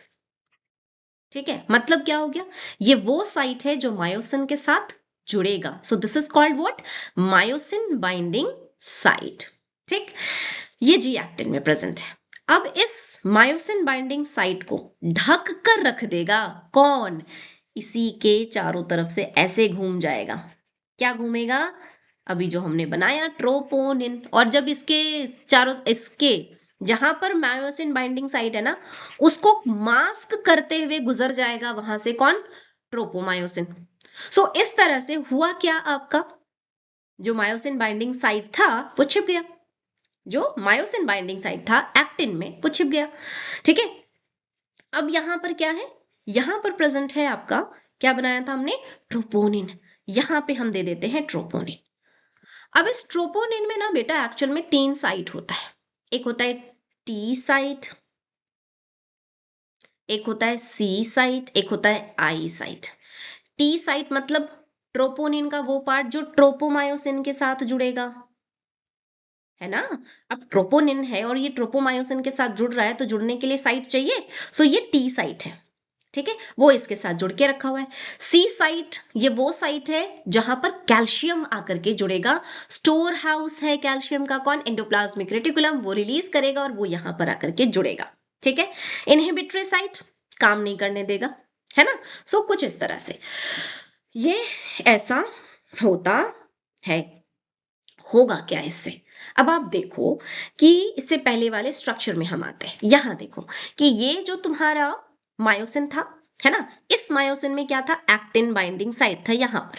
ठीक है, मतलब क्या हो गया, ये वो साइट है जो मायोसिन के साथ जुड़ेगा। सो this is called what, myosin binding site. ठीक, ये जी एक्टिन में प्रेजेंट है। अब इस मायोसिन बाइंडिंग साइट को ढक कर रख देगा कौन, इसी के चारों तरफ से ऐसे घूम जाएगा। क्या घूमेगा, अभी जो हमने बनाया ट्रोपोनिन। और जब इसके चारों, इसके जहां पर मायोसिन बाइंडिंग साइट है ना, उसको मास्क करते हुए गुजर जाएगा वहां से कौन, ट्रोपोमायोसिन। सो इस तरह से हुआ क्या, आपका जो मायोसिन बाइंडिंग साइट था वो छिप गया, जो मायोसिन बाइंडिंग साइट था एक्टिन में वो छिप गया। ठीक है, अब यहां पर क्या है, यहां पर प्रेजेंट है आपका, क्या बनाया था हमने, ट्रोपोनिन। यहां पे हम दे देते हैं ट्रोपोनिन। अब इस ट्रोपोनिन में ना बेटा एक्चुअल में 3 साइट होता है। एक होता है टी साइट, एक होता है सी साइट, एक होता है आई साइट। टी साइट मतलब ट्रोपोनिन का वो पार्ट जो ट्रोपोमायोसिन के साथ जुड़ेगा, है ना। अब ट्रोपोनिन है और ये ट्रोपोमायोसिन के साथ जुड़ रहा है, तो जुड़ने के लिए साइट चाहिए। सो ये टी साइट है, ठीक है, वो इसके साथ जुड़ के रखा हुआ है। सी साइट, ये वो साइट है जहां पर कैल्शियम आकर के जुड़ेगा। स्टोर हाउस है कैल्शियम का कौन, एंडोप्लाज्मिक रेटिकुलम, वो रिलीज करेगा और वो यहां पर आकर के जुड़ेगा। ठीक है, इनहिबिटरी साइट, काम नहीं करने देगा, है ना। सो कुछ इस तरह से ये ऐसा होता है। होगा क्या इससे, अब आप देखो कि इससे पहले वाले स्ट्रक्चर में हम आते हैं। यहां देखो कि ये जो तुम्हारा मायोसिन था, है ना, इस मायोसिन में क्या था, एक्टिन बाइंडिंग साइट था, यहां पर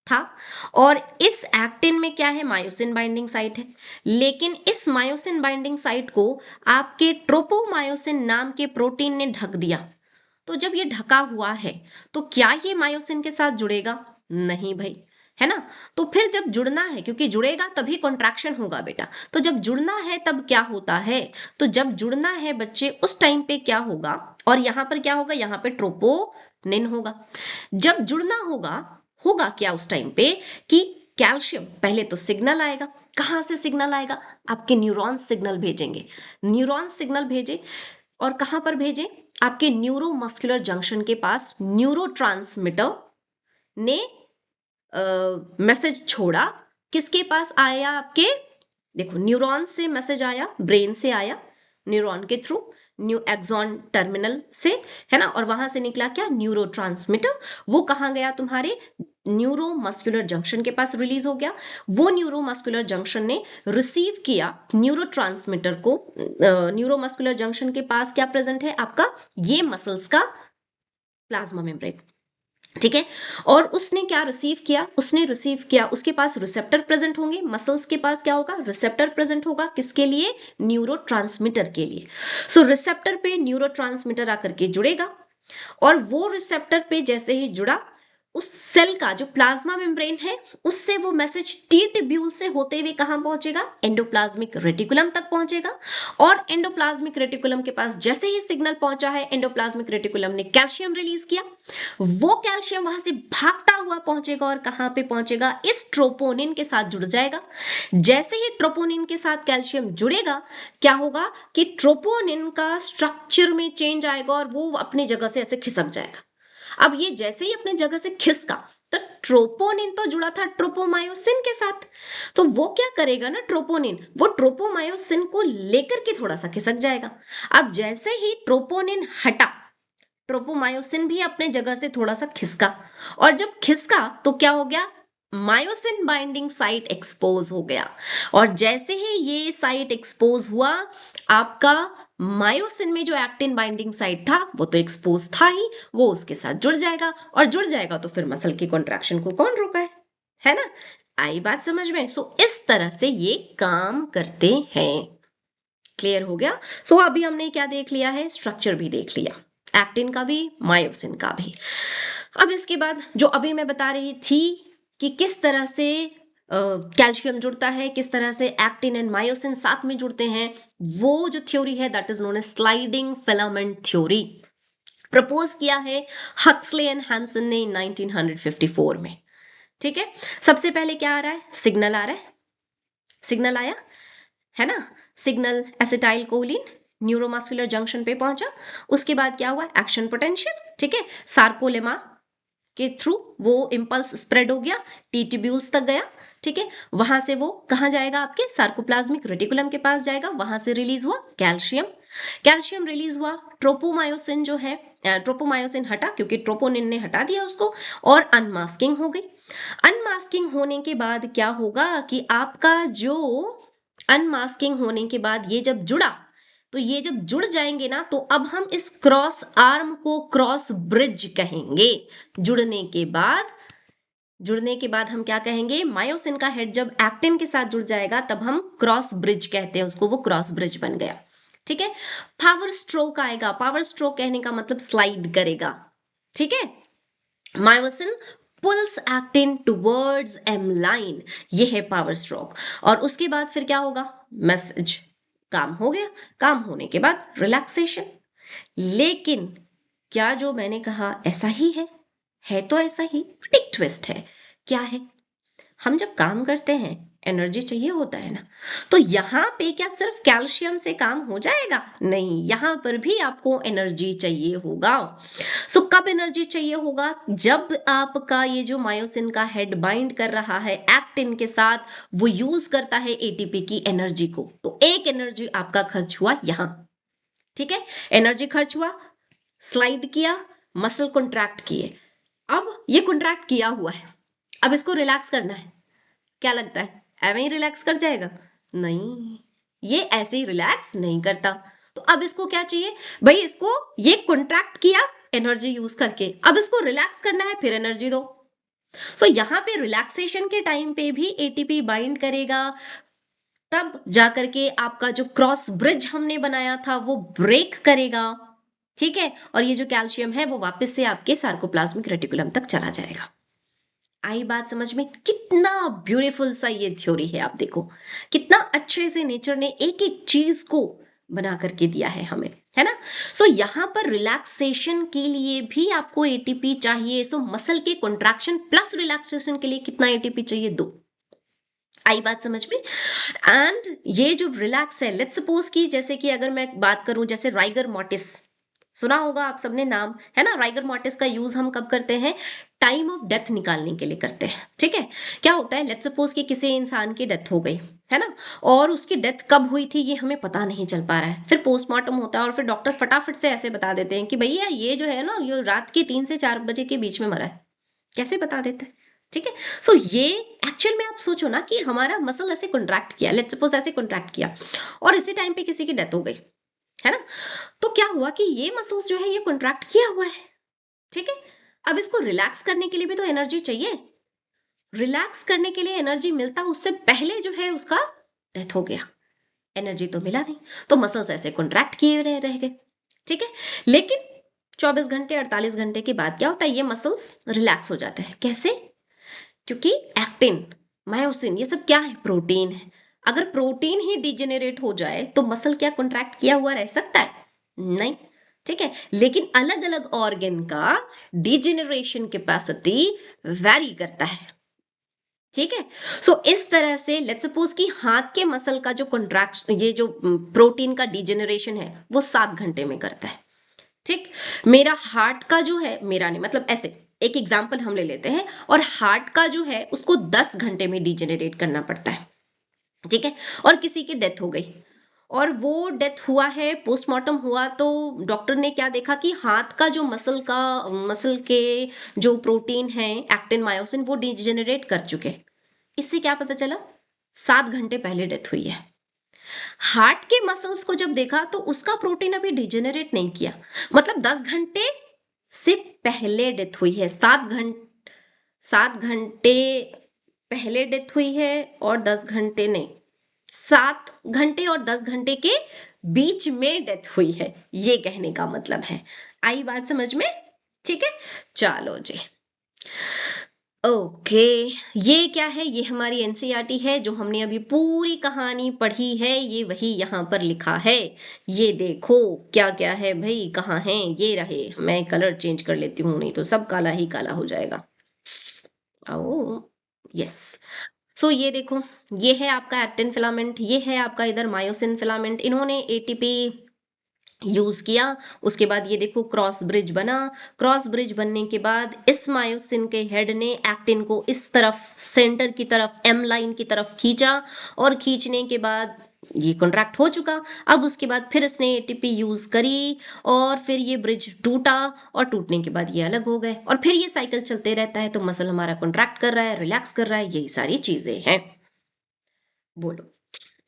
था। और इस एक्टिन में क्या है, मायोसिन बाइंडिंग साइट है। लेकिन इस मायोसिन बाइंडिंग साइट को आपके ट्रोपोमायोसिन नाम के प्रोटीन ने ढक दिया। तो जब ये ढका हुआ है तो क्या ये मायोसिन के साथ जुड़ेगा, नहीं भाई, है ना। तो फिर जब जुड़ना है, क्योंकि जुड़ेगा तभी कॉन्ट्रैक्शन होगा बेटा, तो जब जुड़ना है तब क्या होता है, तो जब जुड़ना है बच्चे उस टाइम पे क्या होगा, और यहां पर क्या होगा, यहां पे ट्रोपोनिन होगा। जब जुड़ना होगा, होगा क्या उस टाइम पे कि कैल्शियम पहले तो सिग्नल आएगा। कहां से सिग्नल आएगा, आपके न्यूरॉन्स सिग्नल भेजेंगे, न्यूरॉन्स सिग्नल भेजे, और कहां पर भेजे, आपके न्यूरोमस्कुलर जंक्शन के पास न्यूरोट्रांसमीटर ने मैसेज छोड़ा। किसके पास आया, आपके देखो न्यूरॉन से मैसेज आया, ब्रेन से आया, न्यूरॉन के थ्रू, न्यू एक्सॉन टर्मिनल से, है ना, और वहां से निकला क्या, न्यूरोट्रांसमीटर। वो कहाँ गया, तुम्हारे न्यूरोमस्कुलर जंक्शन के पास रिलीज हो गया। वो न्यूरोमस्कुलर जंक्शन ने रिसीव किया न्यूरोट्रांसमीटर को। न्यूरोमस्कुलर जंक्शन के पास क्या प्रेजेंट है आपका, ये मसल्स का प्लाज्मा मेम्ब्रेन, ठीक है। और उसने क्या रिसीव किया, उसने रिसीव किया, उसके पास रिसेप्टर प्रेजेंट होंगे, मसल्स के पास क्या होगा, रिसेप्टर प्रेजेंट होगा, किसके लिए, न्यूरोट्रांसमीटर के लिए। सो रिसेप्टर पे न्यूरोट्रांसमीटर आकर के जुड़ेगा, और वो रिसेप्टर पे जैसे ही जुड़ा, उस सेल का जो प्लाज्मा मेम्ब्रेन है, उससे वो मैसेज टी ट्यूब्यूल से होते हुए कहां पहुंचेगा, एंडोप्लाज्मिक रेटिकुलम तक पहुंचेगा। और एंडोप्लाज्मिक रेटिकुलम के पास जैसे ही सिग्नल पहुंचा है, एंडोप्लाज्मिक रेटिकुलम ने कैल्शियम रिलीज किया, वो कैल्शियम वहां से भागता हुआ पहुंचेगा और कहां पे पहुंचेगा, इस ट्रोपोनिन के साथ जुड़ जाएगा। जैसे ही ट्रोपोनिन के साथ कैल्शियम जुड़ेगा, क्या होगा कि ट्रोपोनिन का स्ट्रक्चर में चेंज आएगा और वो अपनी जगह से ऐसे खिसक जाएगा। अब ये जैसे ही अपनी जगह से खिसका, तो ट्रोपोनिन तो जुड़ा था ट्रोपोमायोसिन के साथ, तो वो क्या करेगा ना, ट्रोपोनिन वो ट्रोपोमायोसिन को लेकर के थोड़ा सा खिसक जाएगा। अब जैसे ही ट्रोपोनिन हटा, ट्रोपोमायोसिन भी अपने जगह से थोड़ा सा खिसका, और जब खिसका तो क्या हो गया, मायोसिन बाइंडिंग साइट एक्सपोज हो गया। और जैसे ही ये साइट एक्सपोज हुआ, आपका मायोसिन में जो एक्टिन बाइंडिंग साइट था वो तो एक्सपोज था ही, वो उसके साथ जुड़ जाएगा, और जुड़ जाएगा तो फिर मसल की कॉन्ट्रैक्शन को कौन रोका है ना? आई बात समझ में? सो इस तरह से ये काम करते हैं। क्लियर हो गया? सो अभी हमने क्या देख लिया है? स्ट्रक्चर भी देख लिया, एक्टिन का भी, मायोसिन का भी। अब इसके बाद जो अभी मैं बता रही थी कि किस तरह से कैल्शियम जुड़ता है, किस तरह से एक्टिन एंड मायोसिन साथ में जुड़ते हैं, वो जो थ्योरी है that is known as sliding filament theory, propose किया है हक्सले एंड हैंसन ने 1954 में। ठीक है, सबसे पहले क्या आ रहा है? सिग्नल आ रहा है, सिग्नल आया है ना, signal acetyl choline neuromuscular junction पे पहुंचा, उसके बाद क्या हुआ? एक्शन पोटेंशियल, ठीक है, सार्कोलेमा के थ्रू वो इंपल्स स्प्रेड हो गया, टी ट्यूब्यूल्स तक गया, ठीक है, वहां से वो कहाँ जाएगा? आपके सार्कोप्लाज्मिक रेटिकुलम के पास जाएगा, वहां से रिलीज हुआ कैल्शियम, कैल्शियम रिलीज हुआ, ट्रोपोमायोसिन जो है, ट्रोपोमायोसिन हटा क्योंकि ट्रोपोनिन ने हटा दिया उसको, और अनमास्किंग हो गई। अनमास्किंग होने के बाद क्या होगा कि आपका जो अनमास्किंग होने के बाद ये जब जुड़ा, तो ये जब जुड़ जाएंगे ना, तो अब हम इस क्रॉस आर्म को क्रॉस ब्रिज कहेंगे। जुड़ने के बाद हम क्या कहेंगे? मायोसिन का हेड जब एक्टिन के साथ जुड़ जाएगा तब हम क्रॉस ब्रिज कहते हैं उसको, वो क्रॉस ब्रिज बन गया। ठीक है, पावर स्ट्रोक आएगा, पावर स्ट्रोक कहने का मतलब स्लाइड करेगा। ठीक है, myosin pulls actin towards M line, ये है पावर स्ट्रोक। और उसके बाद फिर क्या होगा? मैसेज, काम हो गया, काम होने के बाद रिलैक्सेशन। लेकिन क्या जो मैंने कहा ऐसा ही है तो ऐसा ही, बट एक ट्विस्ट है। क्या है? हम जब काम करते हैं एनर्जी चाहिए होता है ना, तो यहाँ पे क्या सिर्फ कैल्शियम से काम हो जाएगा? नहीं, यहाँ पर भी आपको एनर्जी चाहिए होगा। सो कब एनर्जी चाहिए होगा? जब आपका ये जो मायोसिन का हेड बाइंड कर रहा है एक्टिन के साथ, वो यूज करता है एटीपी की एनर्जी को, तो एक एनर्जी आपका खर्च हुआ यहाँ। ठीक है, एनर्जी खर्च हुआ, स्लाइड किया, मसल कॉन्ट्रैक्ट किए, अब ये कॉन्ट्रैक्ट किया हुआ है, अब इसको रिलैक्स करना है। क्या लगता है ऐਵੇਂ ही रिलैक्स कर जाएगा? नहीं, ये ऐसे ही रिलैक्स नहीं करता। तो अब इसको क्या चाहिए भाई? इसको ये कॉन्ट्रैक्ट किया एनर्जी यूज करके, अब इसको रिलैक्स करना है, फिर एनर्जी दो। सो यहाँ पे रिलैक्सेशन के टाइम पे भी एटीपी बाइंड करेगा, तब जाकर के आपका जो क्रॉस ब्रिज हमने बनाया था वो ब्रेक करेगा। ठीक है, और ये जो कैल्शियम है वो वापस से आपके सार्कोप्लाज्मिक रेटिकुलम तक चला जाएगा। आई बात समझ में? कितना ब्यूटीफुल सा ये थ्योरी है, आप देखो कितना अच्छे से नेचर ने एक एक चीज को बना करके दिया है हमें, है ना? सो यहाँ पर रिलैक्सेशन के लिए भी आपको एटीपी चाहिए। सो मसल के कॉन्ट्रैक्शन प्लस रिलैक्सेशन के लिए कितना एटीपी चाहिए? 2। आई बात समझ में? एंड ये जो रिलैक्स है, लेट्स सपोज कि जैसे कि अगर मैं बात करूं, जैसे राइगर मॉर्टिस सुना होगा आप सबने नाम, है ना? राइगर मॉर्टिस का यूज हम कब करते हैं? टाइम ऑफ डेथ निकालने के लिए करते हैं। ठीक है, क्या होता है, लेट्स सपोज कि किसी इंसान की डेथ हो गई, है ना, और उसकी डेथ कब हुई थी ये हमें पता नहीं चल पा रहा है, फिर पोस्टमार्टम होता है और फिर डॉक्टर फटाफट से ऐसे बता देते हैं कि भैया ये जो है ना, ये रात के 3 से 4 बजे के बीच में मरा है। कैसे बता देते हैं? ठीक है, सो ये एक्चुअल में आप सोचो ना कि हमारा मसल ऐसे कॉन्ट्रैक्ट किया, लेट्स सपोज ऐसे कॉन्ट्रैक्ट किया, और इसी टाइम पे किसी की डेथ हो गई, है ना, तो क्या हुआ कि ये मसल्स जो है ये कॉन्ट्रैक्ट किया हुआ है। ठीक है, अब इसको रिलैक्स करने के लिए भी तो एनर्जी चाहिए। रिलैक्स करने के लिए एनर्जी मिलता उससे पहले जो है उसका डेथ हो गया, एनर्जी तो मिला नहीं, तो मसल्स ऐसे कॉन्ट्रैक्ट किए रह गए। ठीक है, लेकिन 24 घंटे 48 घंटे के बाद क्या होता है? ये मसल्स रिलैक्स हो जाते हैं। कैसे? क्योंकि एक्टिन, मायोसिन, ये सब क्या है? प्रोटीन है। अगर प्रोटीन ही डिजेनरेट हो जाए तो मसल क्या कॉन्ट्रैक्ट किया हुआ रह सकता है? नहीं। ठीक है, लेकिन अलग अलग ऑर्गन का डिजेनरेशन कैपेसिटी वैरी करता है। ठीक है, सो इस तरह से लेट्स सपोज कि हाथ के मसल का जो कॉन्ट्रैक्ट, ये जो प्रोटीन का डिजेनरेशन है वो 7 घंटे में करता है। ठीक, मेरा हार्ट का जो है, मेरा नहीं मतलब ऐसे एक एग्जाम्पल हम ले लेते हैं, और हार्ट का जो है उसको 10 घंटे में डिजेनरेट करना पड़ता है। ठीक है, और किसी की डेथ हो गई और वो डेथ हुआ है, पोस्टमार्टम हुआ, तो डॉक्टर ने क्या देखा कि हाथ का जो मसल के जो प्रोटीन है एक्टिन मायोसिन वो डिजेनरेट कर चुके। इससे क्या पता चला? 7 घंटे पहले डेथ हुई है। हार्ट के मसल्स को जब देखा तो उसका प्रोटीन अभी डिजेनरेट नहीं किया, मतलब 10 घंटे से पहले डेथ हुई है। 7 घंटे पहले डेथ हुई है और 10 घंटे नहीं, 7 घंटे और 10 घंटे के बीच में डेथ हुई है, ये कहने का मतलब है। आई बात समझ में? ठीक है, चलो जी। ओके, ये क्या है? ये हमारी एनसीईआरटी है, जो हमने अभी पूरी कहानी पढ़ी है, ये वही यहाँ पर लिखा है। ये देखो क्या क्या है भाई, कहाँ है ये रहे। मैं कलर चेंज कर लेती हूँ, नहीं तो सब काला ही काला हो जाएगा। ओ यस। सो ये देखो, ये है आपका एक्टिन फिलामेंट, ये है आपका इधर मायोसिन फिलामेंट। इन्होंने एटीपी यूज किया, उसके बाद ये देखो क्रॉस ब्रिज बना। क्रॉस ब्रिज बनने के बाद इस मायोसिन के हेड ने एक्टिन को इस तरफ सेंटर की तरफ एम लाइन की तरफ खींचा, और खींचने के बाद ये कॉन्ट्रैक्ट हो चुका। अब उसके बाद फिर इसने एटीपी यूज करी और फिर ये ब्रिज टूटा, और टूटने के बाद ये अलग हो गए, और फिर ये साइकिल चलते रहता है। तो मसल हमारा कॉन्ट्रैक्ट कर रहा है, रिलैक्स कर रहा है, यही सारी चीजें हैं। बोलो,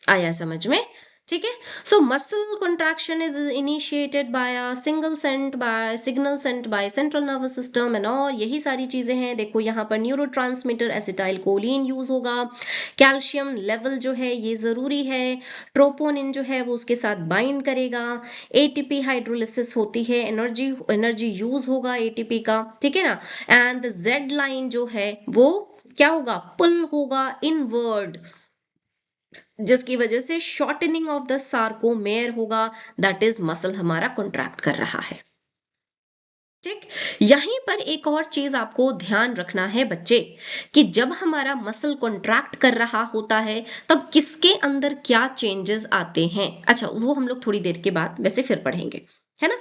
आया समझ में? ठीक है। So muscle contraction is initiated by a signal sent by central nervous system and all, यही सारी चीजें हैं। देखो यहाँ पर न्यूरोट्रांसमीटर एसिटाइल कोलिन यूज होगा, कैल्शियम लेवल जो है ये जरूरी है, ट्रोपोनिन जो है वो उसके साथ बाइंड करेगा, एटीपी हाइड्रोलिसिस होती है, एनर्जी एनर्जी यूज होगा एटीपी का, ठीक है ना। एंड जेड लाइन जो है वो क्या होगा? पुल होगा इनवर्ड, जिसकी वजह से शॉर्टनिंग ऑफ द सार्कोमेयर होगा, दैट इज मसल हमारा कॉन्ट्रैक्ट कर रहा है। ठीक, यहीं पर एक और चीज आपको ध्यान रखना है बच्चे, कि जब हमारा मसल कॉन्ट्रैक्ट कर रहा होता है तब किसके अंदर क्या चेंजेस आते हैं। अच्छा, वो हम लोग थोड़ी देर के बाद वैसे फिर पढ़ेंगे, है ना।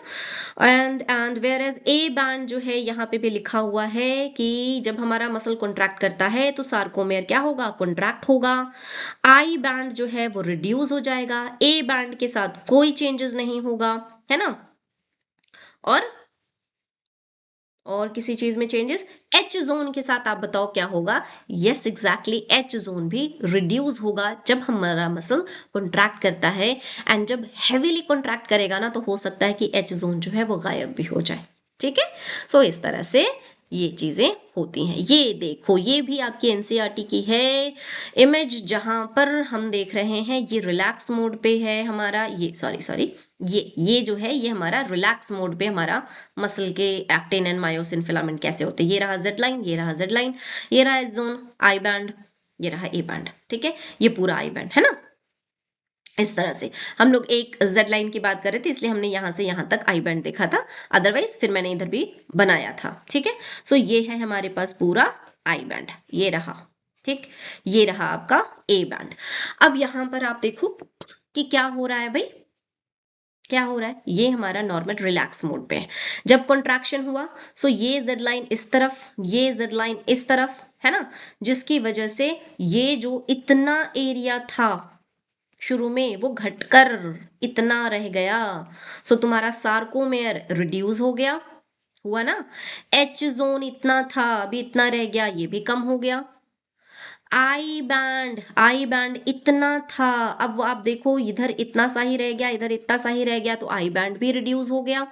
And whereas A band जो है यहाँ पे भी लिखा हुआ है कि जब हमारा मसल कॉन्ट्रैक्ट करता है तो सार्कोमेयर क्या होगा? कॉन्ट्रैक्ट होगा। आई बैंड जो है वो रिड्यूस हो जाएगा, ए बैंड के साथ कोई चेंजेस नहीं होगा, है ना। और किसी चीज में चेंजेस, एच जोन के साथ आप बताओ क्या होगा? यस एग्जैक्टली, एच जोन भी रिड्यूस होगा जब हमारा मसल कॉन्ट्रैक्ट करता है। एंड जब हेवीली कॉन्ट्रैक्ट करेगा ना, तो हो सकता है कि एच जोन जो है वो गायब भी हो जाए। ठीक है, सो इस तरह से ये चीजें होती हैं। ये देखो, ये भी आपकी एनसीईआरटी की है इमेज, जहां पर हम देख रहे हैं ये रिलैक्स मोड पे है हमारा, ये सॉरी सॉरी, ये जो है ये हमारा रिलैक्स मोड पे हमारा मसल के एक्टिन एंड मायोसिन फिलामेंट कैसे होते हैं। ये रहा जेड लाइन, ये रहा जेड लाइन, ये रहा एच जोन, आई बैंड, ये रहा ए बैंड। ठीक है, ये पूरा आई बैंड है ना। इस तरह से हम लोग एक जेड लाइन की बात कर रहे थे, इसलिए हमने यहां से यहां तक आई बैंड देखा था, अदरवाइज फिर मैंने इधर भी बनाया था। ठीक है, सो ये है हमारे पास पूरा आई बैंड, ये रहा। ठीक, ये रहा आपका ए बैंड। अब यहां पर आप देखो कि क्या हो रहा है भाई, क्या हो रहा है? ये हमारा नॉर्मल रिलैक्स मोड पे है। जब कॉन्ट्रैक्शन हुआ, सो ये जेड लाइन इस तरफ, ये जेड लाइन इस तरफ, है ना, जिसकी वजह से ये जो इतना एरिया था शुरू में वो घटकर इतना रह गया। सो तुम्हारा सार्कोमेयर रिड्यूस हो गया, हुआ ना। एच जोन इतना था, अभी इतना रह गया, ये भी कम हो गया। आई बैंड इतना था, अब वो आप देखो इधर इतना सा ही रह गया, इधर इतना सा ही रह गया, तो आई बैंड भी रिड्यूस हो गया।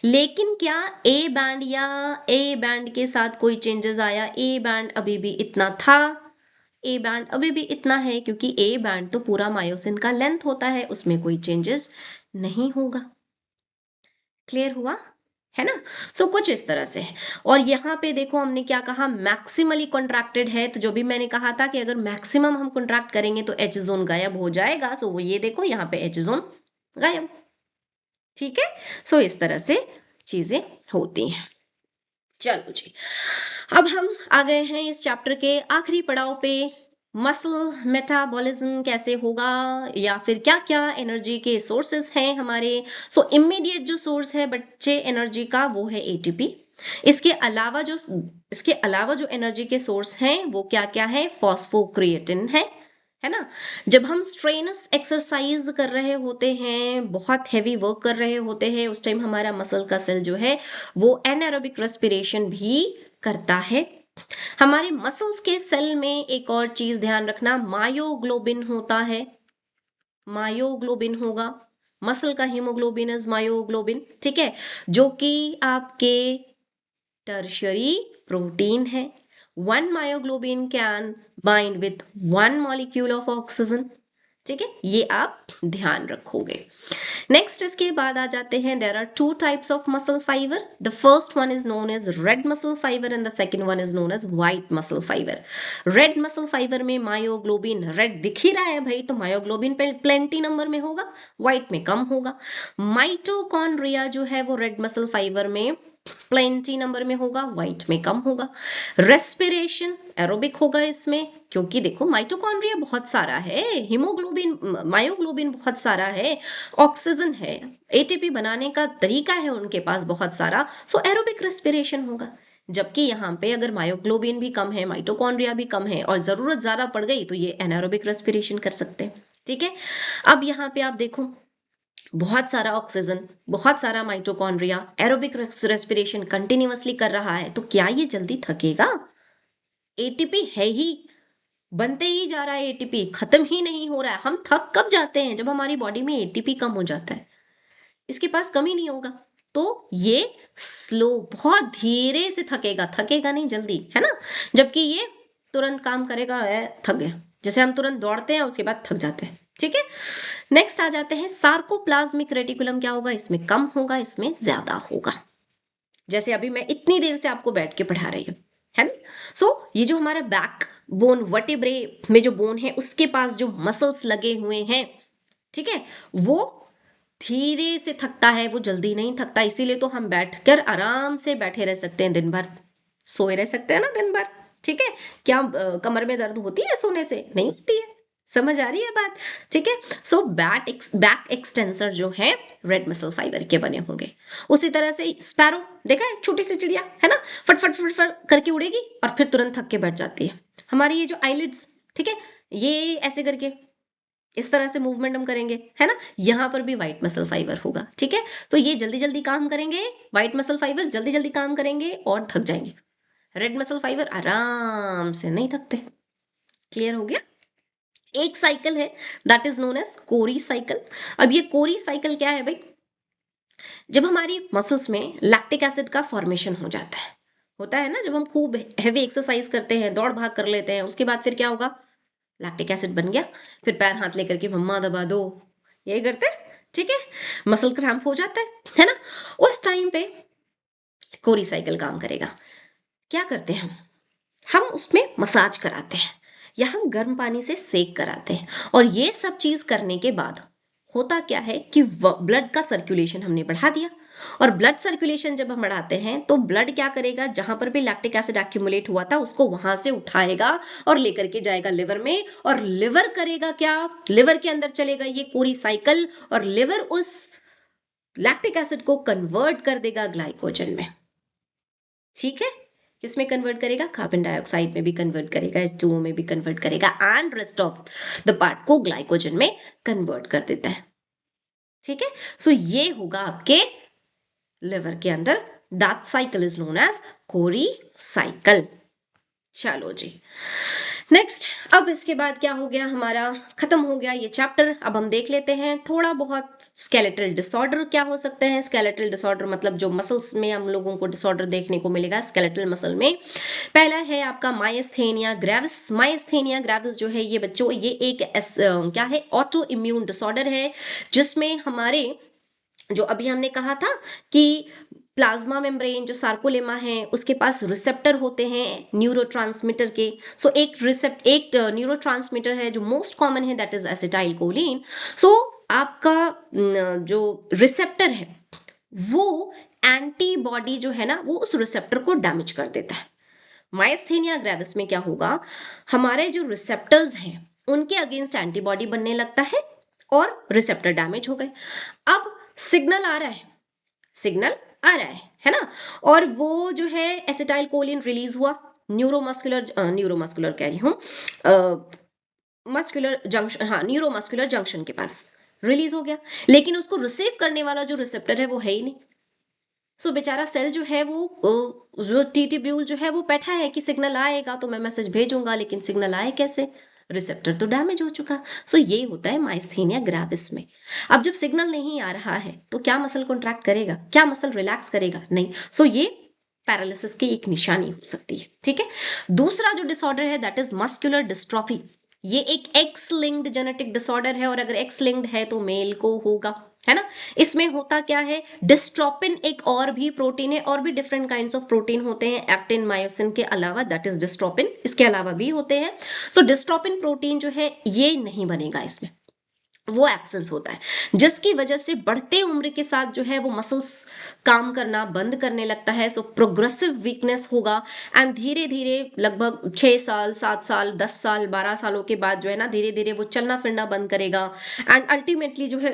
लेकिन क्या ए बैंड या ए बैंड के साथ कोई चेंजेस आया? ए बैंड अभी भी इतना था, ए बैंड अभी भी इतना है, क्योंकि ए बैंड तो पूरा मायोसिन का लेंथ होता है, उसमें कोई चेंजेस नहीं होगा। क्लियर हुआ? है ना। सो कुछ इस तरह से है। और यहाँ पे देखो हमने क्या कहा, मैक्सिमली कॉन्ट्रैक्टेड है, तो जो भी मैंने कहा था कि अगर मैक्सिमम हम कॉन्ट्रैक्ट करेंगे तो एच जोन गायब हो जाएगा। सो वो ये देखो यहाँ पे एच जोन गायब। ठीक है, सो इस तरह से चीजें होती हैं। चलो जी, अब हम आ गए हैं इस चैप्टर के आखिरी पड़ाव पे। मसल मेटाबॉलिज्म कैसे होगा, या फिर क्या क्या एनर्जी के सोर्सेस हैं हमारे। सो इमीडिएट जो सोर्स है बच्चे एनर्जी का, वो है एटीपी। इसके अलावा जो एनर्जी के सोर्स हैं वो क्या क्या है? फॉस्फोक्रिएटिन है ना। जब हम स्ट्रेनस एक्सरसाइज कर रहे होते हैं, बहुत हैवी वर्क कर रहे होते हैं, उस टाइम हमारा मसल का सेल जो है वो एनारोबिक रेस्पिरेशन भी करता है। हमारे मसल्स के सेल में एक और चीज ध्यान रखना, मायोग्लोबिन होता है। मायोग्लोबिन होगा, मसल का हीमोग्लोबिन इज मायोग्लोबिन, ठीक है, जो कि आपके टर्शियरी प्रोटीन है। One myoglobin can bind with one molecule of oxygen. ठीक है, ये आप ध्यान रखोगे. नेक्स्ट इसके बाद आ जाते हैं, there are two types of muscle fibre. The first one is known as red muscle fibre and the second one is known as white muscle fibre. Red muscle fibre में मायोग्लोबिन, रेड दिख ही रहा है भाई, तो मायोग्लोबिन प्लेंटी नंबर में होगा, व्हाइट में कम होगा. माइटोकॉन्ड्रिया जो है वो रेड मसल फाइबर में प्लेंटी नंबर में होगा, व्हाइट में कम होगा. रेस्पिरेशन एरोबिक होगा इसमें, क्योंकि देखो माइटोकॉन्ड्रिया बहुत सारा है, हीमोग्लोबिन मायोग्लोबिन बहुत सारा है, ऑक्सीजन है, एटीपी बनाने का तरीका है उनके पास बहुत सारा, सो एरोबिक रेस्पिरेशन होगा. जबकि यहाँ पे अगर मायोग्लोबिन भी कम है, माइटोकॉन्ड्रिया भी कम है और जरूरत ज्यादा पड़ गई तो ये एनारोबिक रेस्पिरेशन कर सकते हैं. ठीक है, अब यहाँ पे आप देखो बहुत सारा ऑक्सीजन, बहुत सारा माइटोकॉन्ड्रिया, एरोबिक रेस्पिरेशन कंटिन्यूअसली कर रहा है, तो क्या ये जल्दी थकेगा? एटीपी है ही, बनते ही जा रहा है, एटीपी खत्म ही नहीं हो रहा है. हम थक कब जाते हैं? जब हमारी बॉडी में एटीपी कम हो जाता है. इसके पास कमी नहीं होगा, तो ये स्लो, बहुत धीरे से थकेगा, थकेगा नहीं जल्दी, है ना. जबकि ये तुरंत काम करेगा, थक गया. जैसे हम तुरंत दौड़ते हैं उसके बाद थक जाते हैं. ठीक है, नेक्स्ट आ जाते हैं सार्कोप्लाज्मिक रेटिकुलम. क्या होगा? इसमें कम होगा, इसमें ज्यादा होगा. जैसे अभी मैं इतनी देर से आपको बैठ के पढ़ा रही हूँ, है ना. सो ये जो हमारा बैक बोन, वर्टिब्रे में जो बोन है उसके पास जो मसल्स लगे हुए हैं, ठीक है, वो धीरे से थकता है, वो जल्दी नहीं थकता. इसीलिए तो हम बैठकर आराम से बैठे रह सकते हैं दिन भर, सोए रह सकते हैं ना दिन भर. ठीक है, क्या कमर में दर्द होती है सोने से? नहीं होती है. समझ आ रही है बात? ठीक है, सो बैक एक्सटेंसर जो है रेड मसल फाइबर के बने होंगे. उसी तरह से स्पैरो देखा है, छोटी सी चिड़िया है ना, फट फट फट फट करके उड़ेगी और फिर तुरंत थक के बैठ जाती है. हमारी ये जो आईलिड्स, ठीक है, ये ऐसे करके इस तरह से मूवमेंट हम करेंगे, है ना. यहां पर भी व्हाइट मसल फाइबर होगा. ठीक है, तो ये जल्दी जल्दी काम करेंगे, व्हाइट मसल फाइबर जल्दी जल्दी काम करेंगे और थक जाएंगे. रेड मसल फाइबर आराम से नहीं थकते. क्लियर हो गया? एक साइकिल है that is known as Cori cycle. अब ये कोरी साइकिल क्या है भाई? जब हमारी मसल्स में लैक्टिक एसिड का फॉर्मेशन हो जाता है, होता है ना, जब हम खूब हैवी एक्सरसाइज करते हैं, दौड़ भाग कर लेते हैं, उसके बाद फिर क्या होगा? लैक्टिक एसिड बन गया, फिर पैर हाथ लेकर के मम्मा दबा दो, यही करते हैं. ठीक है, मसल क्रैम्प हो जाता है ना. उस टाइम पे कोरी साइकिल काम करेगा. क्या करते हैं हम उसमें मसाज कराते हैं या हम गर्म पानी से सेक कराते हैं. और ये सब चीज करने के बाद होता क्या है कि ब्लड का सर्कुलेशन हमने बढ़ा दिया. और ब्लड सर्कुलेशन जब हम बढ़ाते हैं तो ब्लड क्या करेगा? जहां पर भी लैक्टिक एसिड एक्यूमुलेट हुआ था उसको वहां से उठाएगा और लेकर के जाएगा लिवर में. और लिवर करेगा क्या? लिवर के अंदर चलेगा ये पूरी साइकिल और लिवर उस लैक्टिक एसिड को कन्वर्ट कर देगा ग्लाइकोजन में. ठीक है, किसमें कन्वर्ट करेगा? कार्बन डाइऑक्साइड में भी कन्वर्ट करेगा, H2O में भी कन्वर्ट करेगा and rest of the part को ग्लाइकोजन में कन्वर्ट कर देता है. ठीक है, सो ये होगा आपके लिवर के अंदर. That cycle is known as Cori cycle. चलो जी, नेक्स्ट. अब इसके बाद क्या हो गया? हमारा खत्म हो गया ये चैप्टर. अब हम देख लेते हैं थोड़ा बहुत स्केलेटल डिसऑर्डर क्या हो सकते हैं. स्केलेटल डिसऑर्डर मतलब जो मसल्स में हम लोगों को डिसऑर्डर देखने को मिलेगा स्केलेटल मसल में. पहला है आपका माइस्थेनिया ग्रेविस. माइस्थेनिया ग्रेविस जो है ये बच्चों, ये एक क्या है? ऑटो इम्यून डिसऑर्डर है, जिसमें हमारे जो अभी हमने कहा था कि प्लाज्मा मेम्ब्रेन जो सार्कोलेमा है उसके पास रिसेप्टर होते हैं न्यूरोट्रांसमीटर के. सो एक न्यूरोट्रांसमीटर है जो मोस्ट कॉमन है, दैट इज एसिटाइल कोलिन. सो आपका जो रिसेप्टर है वो एंटीबॉडी जो है ना वो उस रिसेप्टर को डैमेज कर देता है. माइस्थेनिया ग्रेविस में क्या होगा? हमारे जो रिसेप्टर्स हैं उनके अगेंस्ट एंटीबॉडी बनने लगता है और रिसेप्टर डैमेज हो गए. अब सिग्नल आ रहा है, सिग्नल आ रहा है ना. और वो जो है एसिटाइल कोलिन रिलीज हुआ न्यूरोमस्कुलर कह रही हूँ, मस्कुलर जंक्शन, हाँ न्यूरोमस्कुलर जंक्शन के पास रिलीज हो गया. लेकिन उसको रिसीव करने वाला जो रिसेप्टर है वो है ही नहीं. सो बेचारा सेल जो है वो जो टी ट्यूब्यूल जो है वो बैठा है कि सिग्नल आएगा तो मैं मैसेज भेजूंगा, लेकिन सिग्नल आए कैसे? रिसेप्टर तो डैमेज हो चुका. सो ये होता है माइस्थेनिया ग्रेविस में. अब जब सिग्नल नहीं आ रहा है तो क्या मसल कॉन्ट्रैक्ट करेगा? क्या मसल रिलैक्स करेगा? नहीं. सो ये पैरालिसिस की एक निशानी हो सकती है। ठीक है, दूसरा जो डिसऑर्डर है दैट इज मस्कुलर डिस्ट्रॉफी। ये एक एक्स लिंक्ड जेनेटिक डिसऑर्डर है, और अगर एक्स लिंक्ड है तो मेल को होगा, है ना। इसमें होता क्या है, डिस्ट्रोपिन एक और भी प्रोटीन है, और भी डिफरेंट काइंड्स ऑफ प्रोटीन होते हैं एक्टिन मायोसिन के अलावा, दैट इज डिस्ट्रोपिन, इसके अलावा भी होते हैं। सो डिस्ट्रोपिन प्रोटीन जो है ये नहीं बनेगा इसमें, वो एब्सेंस होता है, जिसकी वजह से बढ़ते उम्र के साथ जो है वो मसल्स काम करना बंद करने लगता है। सो प्रोग्रेसिव वीकनेस होगा, एंड धीरे धीरे लगभग 6 साल 7 साल 10 साल 12 सालों के बाद जो है ना, धीरे धीरे वो चलना फिरना बंद करेगा, एंड अल्टीमेटली जो है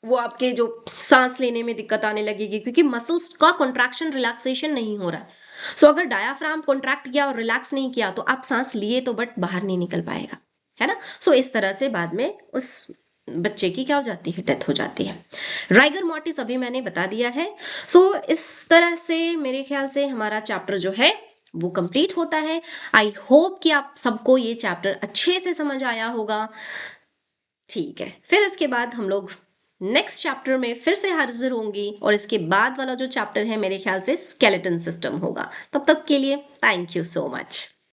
वो आपके जो सांस लेने में दिक्कत आने लगेगी, क्योंकि मसल्स का कॉन्ट्रैक्शन रिलैक्सेशन नहीं हो रहा है। सो अगर डायाफ्राम कॉन्ट्रैक्ट किया और रिलैक्स नहीं किया तो आप सांस लिए तो बट बाहर नहीं निकल पाएगा, है ना। सो इस तरह से बाद में उस बच्चे की क्या हो जाती है, डेथ हो जाती है। राइगर मॉर्टिस अभी मैंने बता दिया है। सो इस तरह से मेरे ख्याल से हमारा चैप्टर जो है वो कंप्लीट होता है। आई होप कि आप सबको ये चैप्टर अच्छे से समझ आया होगा। ठीक है, फिर इसके बाद हम लोग नेक्स्ट चैप्टर में फिर से हाजिर होंगी, और इसके बाद वाला जो चैप्टर है मेरे ख्याल से स्केलेटन सिस्टम होगा। तब तक के लिए थैंक यू सो मच।